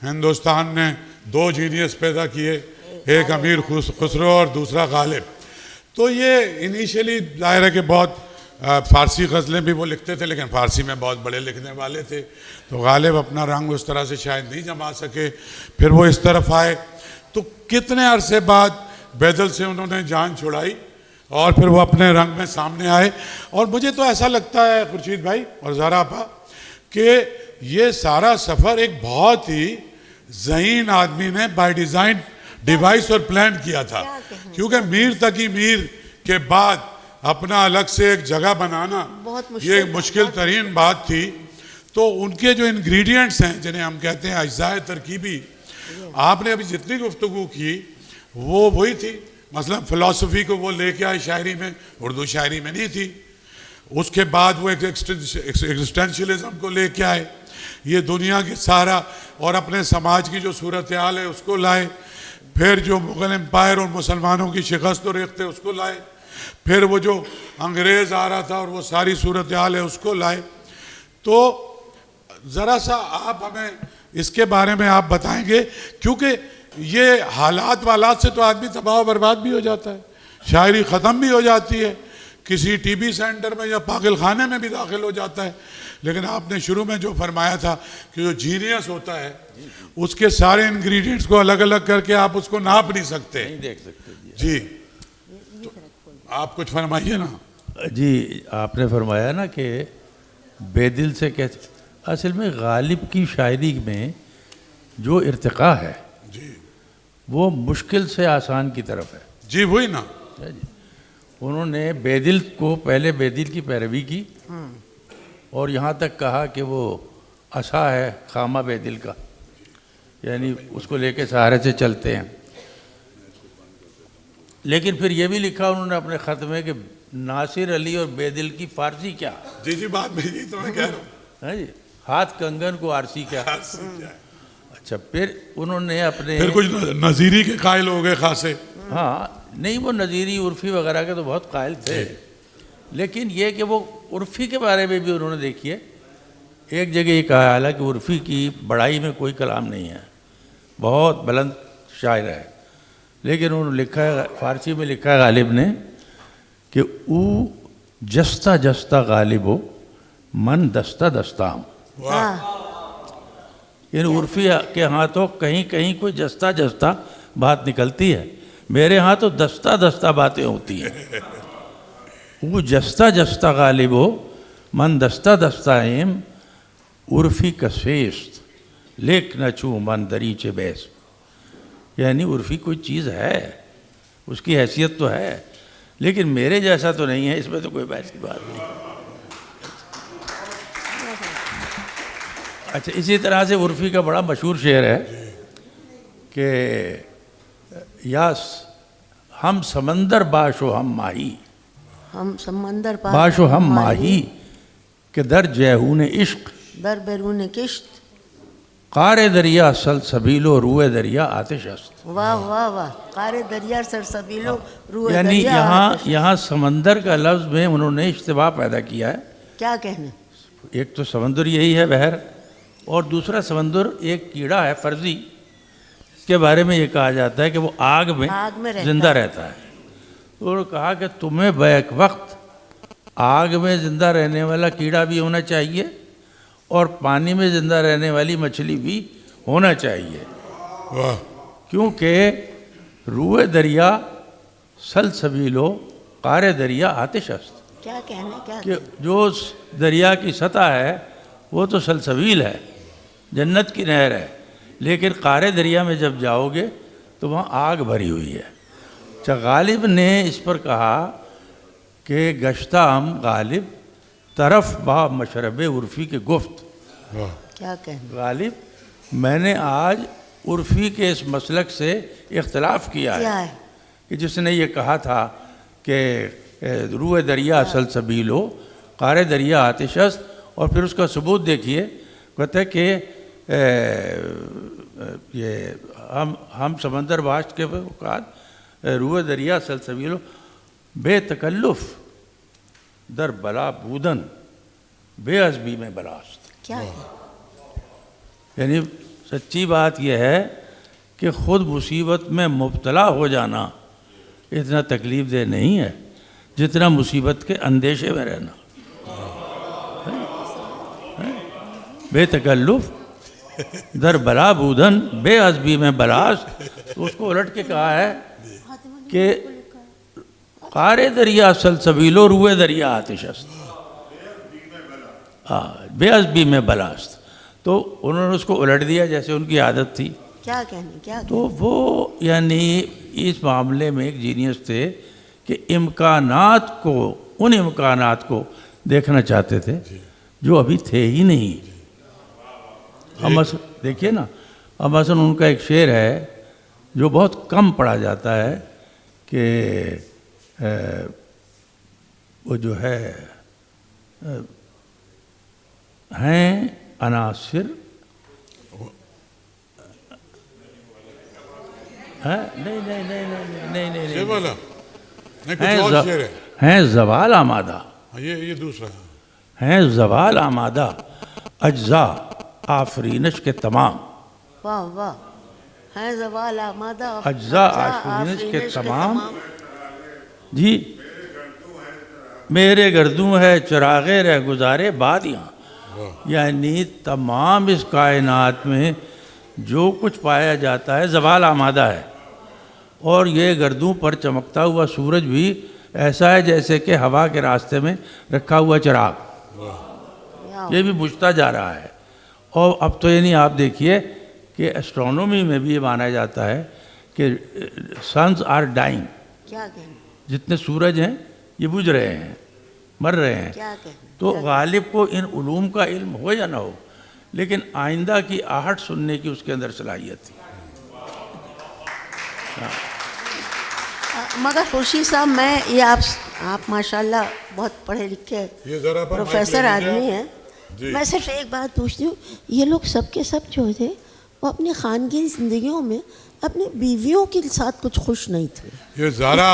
Speaker 1: ہندوستان نے 2 جینیس پیدا کیے، ایک امیر خسرو اور دوسرا غالب. تو یہ انیشیلی ظاہر ہے کہ بہت فارسی غزلیں بھی وہ لکھتے تھے، لیکن فارسی میں بہت بڑے لکھنے والے تھے. تو غالب اپنا رنگ اس طرح سے شاید نہیں جما سکے، پھر وہ اس طرف آئے. تو کتنے عرصے بعد بیدل سے انہوں نے جان چھڑائی اور پھر وہ اپنے رنگ میں سامنے آئے. اور مجھے تو ایسا لگتا ہے خورشید بھائی اور زہرا آپا کہ یہ سارا سفر ایک بہت ہی ذہین آدمی نے بائی ڈیزائن ڈیوائس اور پلان کیا تھا. کیونکہ میر تقی میر کے بعد اپنا الگ سے ایک جگہ بنانا یہ ایک مشکل ترین بات تھی. تو ان کے جو انگریڈینٹس ہیں جنہیں ہم کہتے ہیں اجزاء ترکیبی، آپ نے ابھی جتنی گفتگو کی وہ وہی تھی. مثلا فلسفی کو وہ لے کے آئے شاعری میں، اردو شاعری میں نہیں تھی. اس کے بعد وہ ایگزسٹینشلزم کو لے کے آئے، یہ دنیا کے سارا اور اپنے سماج کی جو صورتحال ہے اس کو لائے. پھر جو مغل امپائر اور مسلمانوں کی شکست و ریختیں اس کو لائے. پھر وہ جو انگریز آ رہا تھا اور وہ ساری صورتحال ہے اس کو لائے. تو ذرا سا آپ ہمیں اس کے بارے میں آپ بتائیں گے، کیونکہ یہ حالات والات سے تو آدمی تباہ و برباد بھی ہو جاتا ہے، شاعری ختم بھی ہو جاتی ہے، کسی ٹی بی سینٹر میں یا پاگل خانے میں بھی داخل ہو جاتا ہے. لیکن آپ نے شروع میں جو فرمایا تھا کہ جو جینیس ہوتا ہے اس کے سارے انگریڈینٹس کو الگ الگ کر کے آپ اس کو ناپ نہیں سکتے،
Speaker 3: نہیں دیکھ سکتے.
Speaker 1: جی آپ کچھ فرمائیے نا.
Speaker 3: جی آپ نے فرمایا نا کہ بے دل سے کہتے، اصل میں غالب کی شاعری میں جو ارتقاء ہے وہ مشکل سے آسان کی طرف ہے.
Speaker 1: جی وہی نا.
Speaker 3: انہوں نے بے دل کو پہلے بے دل کی پیروی کی اور یہاں تک کہا کہ وہ عصا ہے خامہ بے دل کا، یعنی اس کو لے کے سہارے سے چلتے ہیں. لیکن پھر یہ بھی لکھا انہوں نے اپنے خط میں کہ ناصر علی اور بے دل کی فارسی کیا.
Speaker 1: جی بعد میں یہی تو میں کہہ رہا ہوں.
Speaker 3: جی ہاتھ کنگن کو آرسی کیا. اچھا پھر انہوں نے اپنے
Speaker 1: پھر کچھ نظیری کے قائل ہو گئے خاصے.
Speaker 3: ہاں نہیں وہ نظیری عرفی وغیرہ کے تو بہت قائل تھے، لیکن یہ کہ وہ عرفی کے بارے میں بھی انہوں نے دیکھیے ایک جگہ یہ کہا، حالانکہ عرفی کی بڑائی میں کوئی کلام نہیں ہے، بہت بلند شاعر ہے، لیکن انہوں نے لکھا ہے، فارسی میں لکھا ہے غالب نے کہ او جستہ جستہ غالب ہو من دستہ دستام. یعنی عرفی کے ہاں تو کہیں کہیں کوئی جستہ جستہ بات نکلتی ہے، میرے ہاں تو دستہ دستہ باتیں ہوتی ہیں. وہ جستہ جستہ غالب ہو من دستہ دستائم عرفی کسیست لیک نہ چھو من دریچ بیس. یعنی عرفی کوئی چیز ہے، اس کی حیثیت تو ہے، لیکن میرے جیسا تو نہیں ہے، اس میں تو کوئی بحث کی بات نہیں. اچھا اسی طرح سے عرفی کا بڑا مشہور شعر ہے کہ یاس ہم سمندر باش و ہم ماہی،
Speaker 2: ہم سمندر
Speaker 3: باش و ہم ماہی کہ در جیہون عشق
Speaker 2: در بیرون کشت
Speaker 3: قار دریا سلسبیل و روئے دریا آتش است.
Speaker 2: واہ واہ واہ، قار دریا سرسبیلو روح
Speaker 3: یعنی
Speaker 2: دریا.
Speaker 3: یہاں سمندر کا لفظ میں انہوں نے اشتباہ پیدا کیا ہے.
Speaker 2: کیا کہنے؟
Speaker 3: ایک تو سمندر یہی ہے بحر، اور دوسرا سمندر ایک کیڑا ہے فرضی، اس کے بارے میں یہ کہا جاتا ہے کہ وہ آگ میں زندہ رہتا ہے. تو انہوں نے کہا کہ تمہیں بیک وقت آگ میں زندہ رہنے والا کیڑا بھی ہونا چاہیے اور پانی میں زندہ رہنے والی مچھلی بھی ہونا چاہیے، کیونکہ روئے دریا سلسبیلو قار دریا آتش است.
Speaker 2: کیا کہنے؟ کیا
Speaker 3: کہ جو دریا کی سطح ہے وہ تو سلسبیل ہے، جنت کی نہر ہے، لیکن قار دریا میں جب جاؤ گے تو وہاں آگ بھری ہوئی ہے. اچھا غالب نے اس پر کہا کہ گشتہ ہم غالب طرف با مشرب عرفی کے گفت.
Speaker 2: کیا کہنے؟
Speaker 3: غالب میں نے آج عرفی کے اس مسلک سے اختلاف کیا ہے کہ جس نے یہ کہا تھا کہ روئے دریا سلسبیل ہو قار دریا آتش است، اور پھر اس کا ثبوت دیکھیے، کہتا ہے کہ یہ ہم سمندر باشت کے اوقات روئے دریا سلسبیل ہو بے تکلف در بلا بودن بے عزبی میں بلاست.
Speaker 2: کیا
Speaker 3: یعنی سچی بات یہ ہے کہ خود مصیبت میں مبتلا ہو جانا اتنا تکلیف دہ نہیں ہے جتنا مصیبت کے اندیشے میں رہنا. بے تکلف در بلا بودن بے عزبی میں بلاست. اس کو الٹ کے کہا ہے کہ قار دریا سلسبیل و روئے دریا آتش است، بے عزبی میں بلاست. تو انہوں نے اس کو الٹ دیا جیسے ان کی عادت تھی.
Speaker 2: کیا کہنے؟ کیا
Speaker 3: تو وہ یعنی اس معاملے میں ایک جینیس تھے کہ ان امکانات کو دیکھنا چاہتے تھے جو ابھی تھے ہی نہیں. ہم دیکھیے نا، اب مثلا ان کا ایک شعر ہے جو بہت کم پڑھا جاتا ہے کہ وہ جو ہے ہیں عناصر ہیں زوال آمادہ،
Speaker 1: یہ دوسرا
Speaker 3: ہیں زوال آمادہ اجزاء آفرینش کے تمام.
Speaker 2: واہ واہ، ہیں زوال آمادہ
Speaker 3: اجزاء آفرینش کے تمام. جی میرے گردوں ہے چراغے رہ گزارے بادیاں. یعنی تمام اس کائنات میں جو کچھ پایا جاتا ہے زوال آمادہ ہے، اور یہ گردوں پر چمکتا ہوا سورج بھی ایسا ہے جیسے کہ ہوا کے راستے میں رکھا ہوا چراغ، یہ بھی بجھتا جا رہا ہے. اور اب تو یعنی آپ دیکھیے کہ ایسٹرونومی میں بھی یہ مانا جاتا ہے کہ سنز آر ڈائنگ.
Speaker 2: کیا کہنے؟
Speaker 3: جتنے سورج ہیں یہ بجھ رہے ہیں، مر رہے ہیں.
Speaker 2: کیا کہنے؟
Speaker 3: تو غالب کو ان علوم کا علم ہو یا نہ ہو، لیکن آئندہ کی آہٹ سننے کی اس کے اندر صلاحیت تھی.
Speaker 2: مگر خورشید صاحب، میں یہ آپ ماشاءاللہ بہت پڑھے لکھے پروفیسر آدمی ہیں، میں صرف ایک بات پوچھتی ہوں، یہ لوگ سب کے سب جو تھے وہ اپنی خانگی زندگیوں میں اپنی بیویوں کے ساتھ کچھ خوش نہیں تھے.
Speaker 1: یہ زہرا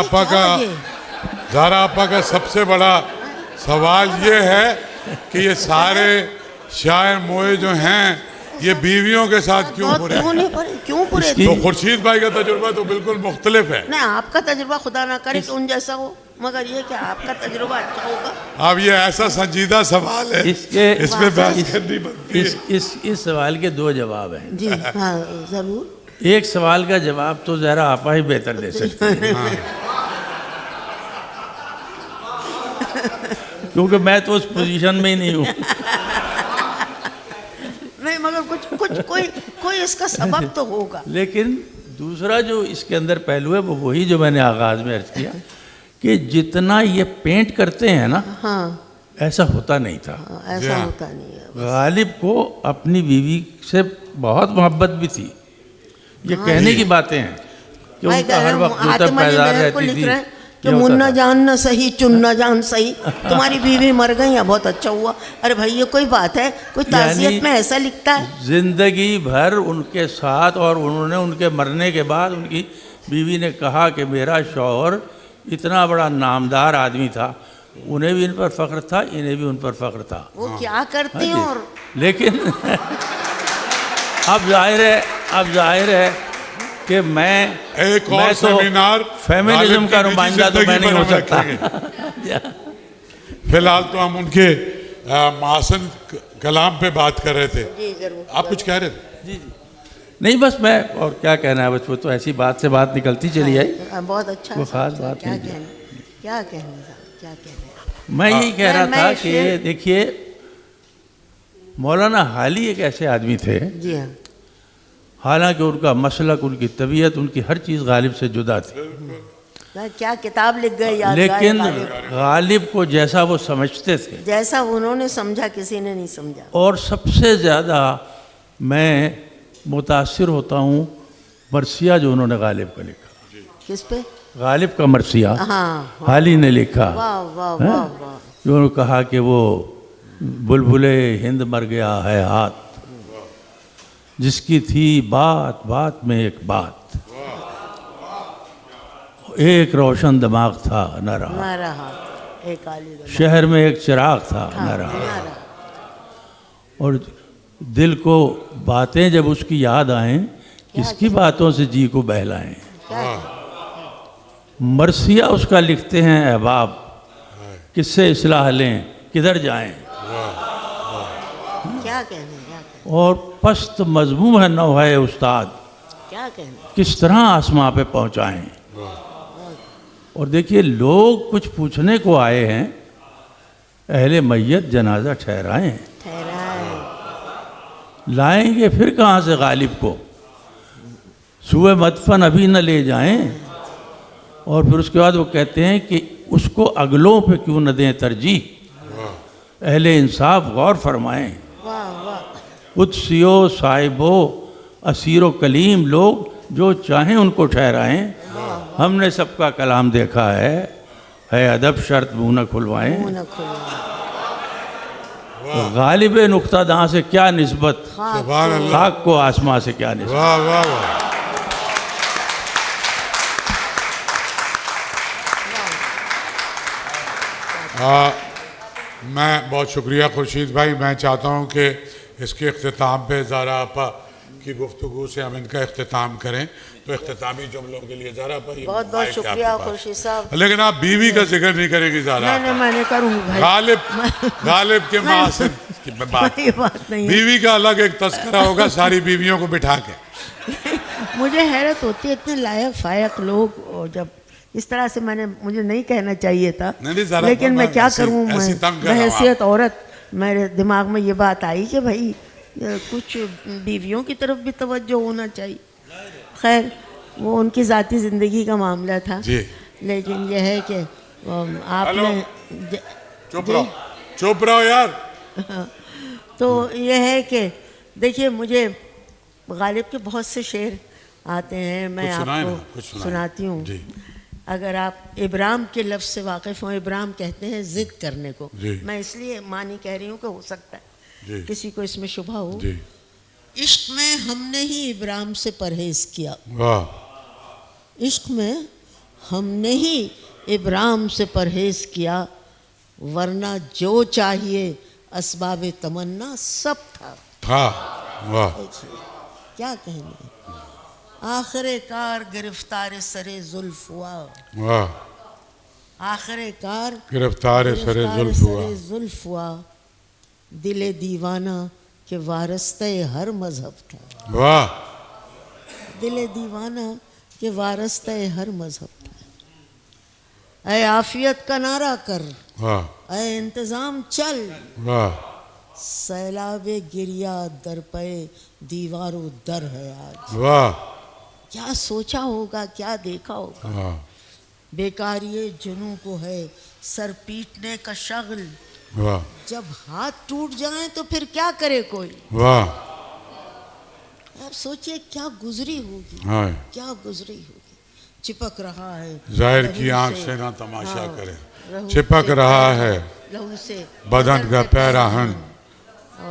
Speaker 1: آپا کا سب سے بڑا سوال یہ ہے کہ یہ سارے شاعر موئے جو ہیں یہ بیویوں کے ساتھ کیوں برے ہیں؟
Speaker 2: کیوں برے تھے؟
Speaker 1: تو خورشید بھائی کا تجربہ تو بالکل مختلف ہے.
Speaker 2: نہیں، آپ کا تجربہ خدا نہ کرے کہ ان جیسا ہو، مگر یہ کہ آپ کا تجربہ اچھا ہوگا.
Speaker 1: اب یہ ایسا سنجیدہ سوال ہے، اس پہ بحث کرنی بنتی ہے.
Speaker 3: اس سوال کے دو جواب ہیں.
Speaker 2: جی ہاں ضرور.
Speaker 3: ایک سوال کا جواب تو زہرا آپا ہی بہتر دے سکتے ہیں، کیونکہ میں تو اس پوزیشن میں ہی نہیں ہوں.
Speaker 2: نہیں مگر کچھ کوئی اس کا سبب تو ہوگا.
Speaker 3: لیکن دوسرا جو اس کے اندر پہلو ہے وہ وہی جو میں نے آغاز میں عرض کیا کہ جتنا یہ پینٹ کرتے ہیں نا
Speaker 2: ہاں
Speaker 3: ایسا ہوتا نہیں تھا.
Speaker 2: ایسا ہوتا نہیں ہے.
Speaker 3: غالب کو اپنی بیوی سے بہت محبت بھی تھی. یہ کہنے کی باتیں ہیں کہ ان کا ہر وقت جوتا پیدار رہتی تھی
Speaker 2: کہ منہ جان نہ صحیح چن نہ جان صحیح، تمہاری بیوی مر گئی یا بہت اچھا ہوا. ارے بھائی یہ کوئی بات ہے؟ کوئی تعزیت میں ایسا لکھتا ہے؟
Speaker 3: زندگی بھر ان کے ساتھ، اور انہوں نے ان کے مرنے کے بعد ان کی بیوی نے کہا کہ میرا شوہر اتنا بڑا نامدار آدمی تھا، انہیں بھی ان پر فخر تھا، انہیں بھی ان پر فخر تھا.
Speaker 2: وہ کیا کرتے ہیں. اور
Speaker 3: لیکن اب ظاہر ہے کہ میں
Speaker 1: ایک اور سیمینار
Speaker 3: فیمنزم کا نمائندہ تو میں نہیں ہو سکتا.
Speaker 1: فی الحال تو ہم ان کے محاسن کلام پہ بات کر رہے تھے.
Speaker 2: جی ضرور.
Speaker 1: آپ کچھ کہہ رہے تھے؟
Speaker 3: جی نہیں بس میں اور کیا کہنا ہے، بس وہ تو ایسی بات سے بات نکلتی چلی آئی.
Speaker 2: بہت اچھا.
Speaker 3: وہ خاص بات نہیں.
Speaker 2: کیا کہنا
Speaker 3: میں یہی کہہ رہا تھا کہ دیکھیے مولانا حالی ایک ایسے آدمی تھے،
Speaker 2: جی ہاں،
Speaker 3: حالانکہ ان کا مسلک، ان کی طبیعت، ان کی ہر چیز غالب سے جدا تھی،
Speaker 2: کیا کتاب لکھ گئے.
Speaker 3: لیکن غالب کو جیسا وہ سمجھتے تھے،
Speaker 2: جیسا انہوں نے سمجھا کسی نے نہیں سمجھا.
Speaker 3: اور سب سے زیادہ میں متاثر ہوتا ہوں مرثیہ جو انہوں نے غالب کا لکھا.
Speaker 2: کس پہ؟
Speaker 3: غالب کا مرثیہ
Speaker 2: ہاں
Speaker 3: حالی نے لکھا.
Speaker 2: واہ واہ واہ واہ.
Speaker 3: جو انہوں نے کہا کہ وہ بلبلے ہند مر گیا ہے ہاتھ، جس کی تھی بات بات میں ایک بات، ایک روشن دماغ تھا نہ رہا،
Speaker 2: ایک عالی دماغ
Speaker 3: شہر میں ایک چراغ تھا نہ رہا. اور دل کو باتیں جب اس کی یاد آئیں، کس کی باتوں سے جی کو بہلائیں. مرثیہ اس کا لکھتے ہیں احباب، کس سے اصلاح لیں کدھر جائیں.
Speaker 2: کیا کہنے.
Speaker 3: اور پست مضمون ہے نوحہ استاد،
Speaker 2: کیا کہنے.
Speaker 3: کس طرح آسماں پہ پہنچائیں. اور دیکھیے لوگ کچھ پوچھنے کو آئے ہیں، اہل میت جنازہ ٹھہرائیں، لائیں گے پھر کہاں سے غالب کو، سوئے مدفن ابھی نہ لے جائیں. اور پھر اس کے بعد وہ کہتے ہیں کہ اس کو اگلوں پہ کیوں نہ دیں ترجیح، اہل انصاف غور فرمائیں. قدسیو صاحبو اسیر و کلیم لوگ جو چاہیں ان کو ٹھہرائیں. ہم نے سب کا کلام دیکھا ہے ادب شرط منہ نہ کھلوائیں. غالب نقطہ داں سے کیا نسبت، خاک کو آسماں سے کیا نسبت.
Speaker 1: واہ واہ واہ. میں بہت شکریہ خورشید بھائی. میں چاہتا ہوں کہ اس کے اختتام پہ زہرا آپا کی گفتگو سے ہم ان کا اختتام کریں. تو اختتامی جملوں کے لیے زہرا آپا
Speaker 2: بہت بہت شکریہ خورشید صاحب.
Speaker 1: لیکن آپ بیوی کا ذکر نہیں کریں گی زہرا.
Speaker 2: میں نے کروں گا.
Speaker 1: غالب کے محاسن کی بات نہیں. بیوی کا الگ ایک تذکرہ ہوگا ساری بیویوں کو بٹھا کے.
Speaker 2: مجھے حیرت ہوتی ہے اتنے لائق فائق لوگ، جب اس طرح سے مجھے نہیں کہنا چاہیے تھا، لیکن میں کیا کروں. بحیثیت عورت میرے دماغ میں یہ بات آئی کہ بھائی کچھ بیویوں کی طرف بھی توجہ ہونا چاہیے. خیر وہ ان کی ذاتی زندگی کا معاملہ تھا. لیکن یہ ہے کہ آپ نے
Speaker 1: چپ رہو یار.
Speaker 2: تو یہ ہے کہ دیکھیے مجھے غالب کے بہت سے شعر آتے ہیں، میں آپ کو سناتی ہوں. اگر آپ ابرام کے لفظ سے واقف ہوں، ابرام کہتے ہیں ضد کرنے کو. میں اس لیے معنی کہہ رہی ہوں کہ ہو سکتا ہے
Speaker 1: جی
Speaker 2: کسی کو اس میں شبہ ہو.
Speaker 1: جی
Speaker 2: عشق میں ہم نے ہی ابرام سے پرہیز کیا.
Speaker 1: واہ
Speaker 2: عشق میں ہم نے ہی ابرام سے پرہیز کیا، ورنہ جو چاہیے اسباب تمنا سب تھا.
Speaker 1: تھا. واہ
Speaker 2: کیا کہنے. آخر کار گرفتار سر زلف ہوا.
Speaker 1: واہ
Speaker 2: آخر کار
Speaker 1: گرفتار سر زلف ہوا.
Speaker 2: زلف ہوا. دل دیوانہ کہ وارستہ ہر مذہب تھا.
Speaker 1: واہ
Speaker 2: دل دیوانہ کہ وارستہ ہر مذہب تھا. اے عافیت کا نعرہ کر،
Speaker 1: واہ
Speaker 2: اے انتظام چل،
Speaker 1: واہ
Speaker 2: سیلاب گریا در پہ دیوار و در ہے آج.
Speaker 1: واہ
Speaker 2: کیا سوچا ہوگا، کیا دیکھا ہوگا.
Speaker 1: واہ
Speaker 2: بیکاری جنوں کو ہے سر پیٹنے کا شغل،
Speaker 1: واہ
Speaker 2: جب ہاتھ ٹوٹ جائیں تو پھر کیا کرے کوئی.
Speaker 1: واہ
Speaker 2: آپ سوچئے کیا گزری ہوگی،
Speaker 1: ہاں
Speaker 2: کیا گزری ہوگی. چپک رہا ہے
Speaker 1: ظاہر
Speaker 2: لہو
Speaker 1: کی آنکھ سے نہ تماشا
Speaker 2: ہاں،
Speaker 1: کرے،
Speaker 2: لہو
Speaker 1: چپک
Speaker 2: سے
Speaker 1: رہا ہے
Speaker 2: لہو سے
Speaker 1: بدن کا پیراہن،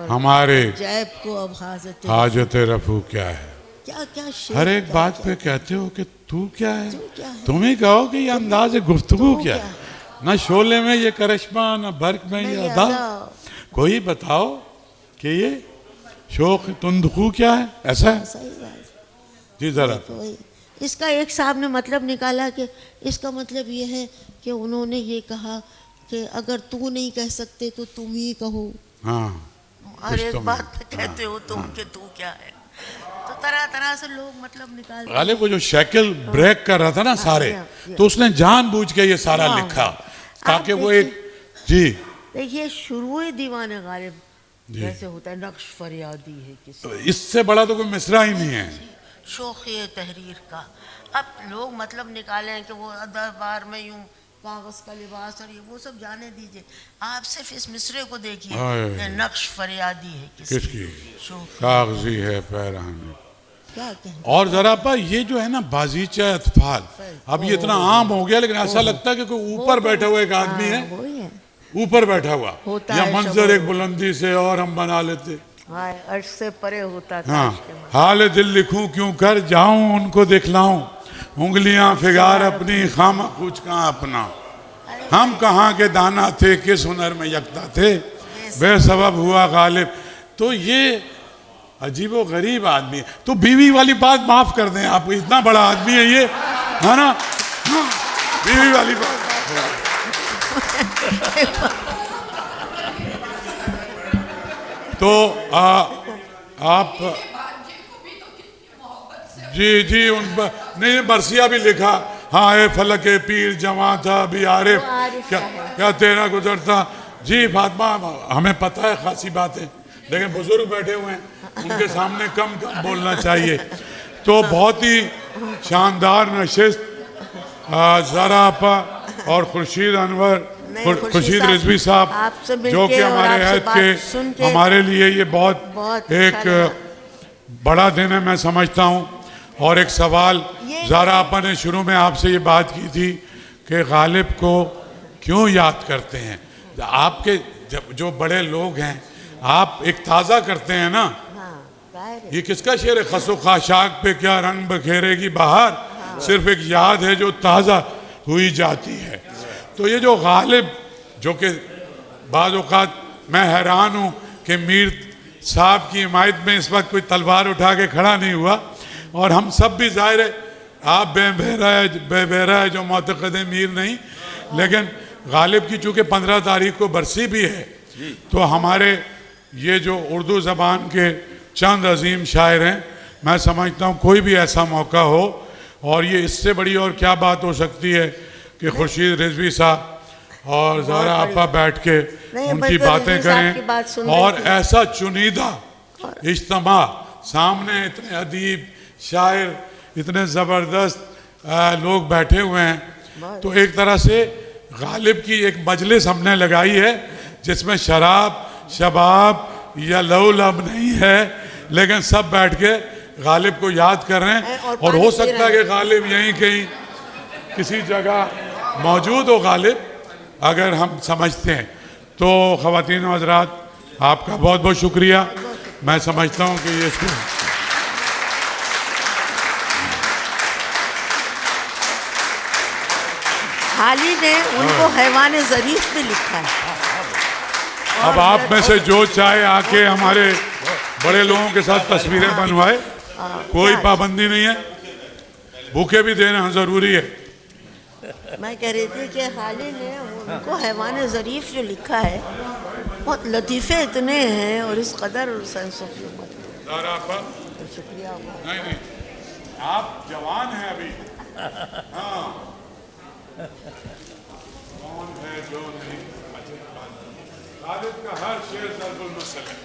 Speaker 1: ہمارے
Speaker 2: جیب کو اب حاجت
Speaker 1: حاجت رفو کیا ہے.
Speaker 2: کیا کیا شعر،
Speaker 1: ہر ایک
Speaker 2: کیا
Speaker 1: بات
Speaker 2: کیا.
Speaker 1: پہ کہتے ہو کہ تو کیا ہے،
Speaker 2: تو کیا ہے؟
Speaker 1: تم ہی کہو کہ یہ انداز گفتگو
Speaker 2: تو
Speaker 1: کیا
Speaker 2: کیا
Speaker 1: ہے. نہ شعلے میں یہ کرشمہ، نہ برق میں یہ ادا. کوئی بتاؤ کہ یہ شوق تندخو کیا ہے. ایسا ہے
Speaker 2: صحیح بات.
Speaker 1: جی ذرا.
Speaker 2: وہی. اس کا ایک صاحب نے مطلب نکالا کہ اس کا مطلب یہ ہے کہ انہوں نے یہ کہا کہ اگر تو نہیں کہہ سکتے تو تم ہی کہو.
Speaker 1: ہاں
Speaker 2: ہر ایک بات پہ کہتے ہو تم کہ تو کیا ہے. تو طرح طرح سے لوگ مطلب نکالتے.
Speaker 1: غالب وہ جو شیکل بریک کر رہا تھا نا سارے، تو اس نے جان بوجھ کے یہ سارا لکھا تاکہ وہ ایک. جی
Speaker 2: دیکھیے شروع دیوان غالب جیسے ہوتا ہے نقش فریادی ہے کسی
Speaker 1: اس سے بڑا تو کوئی مصرع ہی نہیں ہے.
Speaker 2: شوخی تحریر کا. اب لوگ مطلب نکالیں کہ وہ دربار میں یوں کاغذ کا لباس اور یہ وہ سب جانے دیجئے. آپ صرف اس مصرے کو دیکھیے کہ نقش فریادی ہے
Speaker 1: کس کی
Speaker 2: شوخی.
Speaker 1: کاغذی ہے پیراہن.
Speaker 2: کیا کہنا.
Speaker 1: اور ذرا پا یہ جو ہے نا بازیچہ اطفال اب یہ اتنا عام ہو گیا، لیکن ایسا لگتا ہے کہ کوئی اوپر بیٹھا ہوا ایک آدمی ہے،
Speaker 2: وہی ہے
Speaker 1: اوپر بیٹھا ہوا
Speaker 2: ہوتا
Speaker 1: یا
Speaker 2: ہے
Speaker 1: منظر ایک بلندی سے اور ہم بنا لیتے.
Speaker 2: ہاں عرش سے پرے ہوتا تھا.
Speaker 1: ہاں حال دل لکھوں کیوں کر جاؤں ان کو دکھلاؤں، انگلیاں فگار اپنی خامہ کچھ کہاں اپنا. ہم کہاں کے دانا تھے، کس ہنر میں یکتا تھے، بے سبب ہوا غالب. تو یہ عجیب و غریب آدمی ہے. تو بیوی والی بات معاف کر دیں آپ، اتنا بڑا آدمی ہے یہ، ہے نا. بیوی والی بات تو آپ جی جی ان پر نہیں مرثیہ بھی لکھا. ہاں اے فلک پیر جواں تھا بھی عارف کیا تیرا گزرتا. جی فاطمہ ہمیں پتہ ہے خاصی باتیں، لیکن بزرگ بیٹھے ہوئے ہیں ان کے سامنے کم بولنا چاہیے. تو بہت ہی شاندار نشست زہرا آپا اور خورشید انور، خورشید رضوی صاحب جو کہ ہمارے عہد کے ہمارے لیے یہ بہت ایک بڑا دن ہے میں سمجھتا ہوں. اور ایک سوال زہرا آپا نے شروع میں آپ سے یہ بات کی تھی کہ غالب کو کیوں یاد کرتے ہیں. آپ کے جو بڑے لوگ ہیں آپ ایک تازہ کرتے ہیں نا. یہ کس کا شعر ہے؟ خس و خاشاک پہ کیا رنگ بکھیرے گی بہار، صرف ایک یاد ہے جو تازہ ہوئی جاتی ہے. تو یہ جو غالب جو کہ بعض اوقات میں حیران ہوں کہ میر صاحب کی حمایت میں اس وقت کوئی تلوار اٹھا کے کھڑا نہیں ہوا، اور ہم سب بھی ظاہر ہے آپ بے بہرہ ہے جو معتقد میر نہیں، لیکن غالب کی چونکہ 15 تاریخ کو برسی بھی ہے تو ہمارے یہ جو اردو زبان کے چند عظیم شاعر ہیں، میں سمجھتا ہوں کوئی بھی ایسا موقع ہو اور یہ اس سے بڑی اور کیا بات ہو سکتی ہے کہ خورشید رضوی صاحب اور زہرا آپا بیٹھ کے ان کی باتیں کریں، اور ایسا چنیدہ اجتماع سامنے اتنے ادیب شاعر اتنے زبردست لوگ بیٹھے ہوئے ہیں. تو ایک طرح سے غالب کی ایک مجلس ہم نے لگائی ہے جس میں شراب شباب یا لو لب نہیں ہے، لیکن سب بیٹھ کے غالب کو یاد کر رہے ہیں. اور ہو سکتا ہے کہ غالب یہیں کہیں کسی جگہ موجود ہو غالب، اگر ہم سمجھتے ہیں. تو خواتین و حضرات آپ کا بہت بہت شکریہ. میں سمجھتا ہوں کہ یہ
Speaker 2: حالی نے ان کو حیوان ظریف بھی لکھا ہے.
Speaker 1: اب آپ میں سے جو چاہے آ کے ہمارے بڑے لوگوں کے ساتھ تصویریں بنوائے, کوئی پابندی نہیں ہے, بھوکے بھی دینا ضروری ہے.
Speaker 2: میں کہہ رہی تھی کہ حالی نے ان کو حیوان ظریف جو لکھا ہے, بہت لطیفے اتنے ہیں اور اس قدر سینس آف ہیومر. شکریہ.
Speaker 1: نہیں, آپ جوان ہیں ابھی. ہاں, کون ہے جو نہیں. خالد کا ہر شعر ضرب المثل ہے.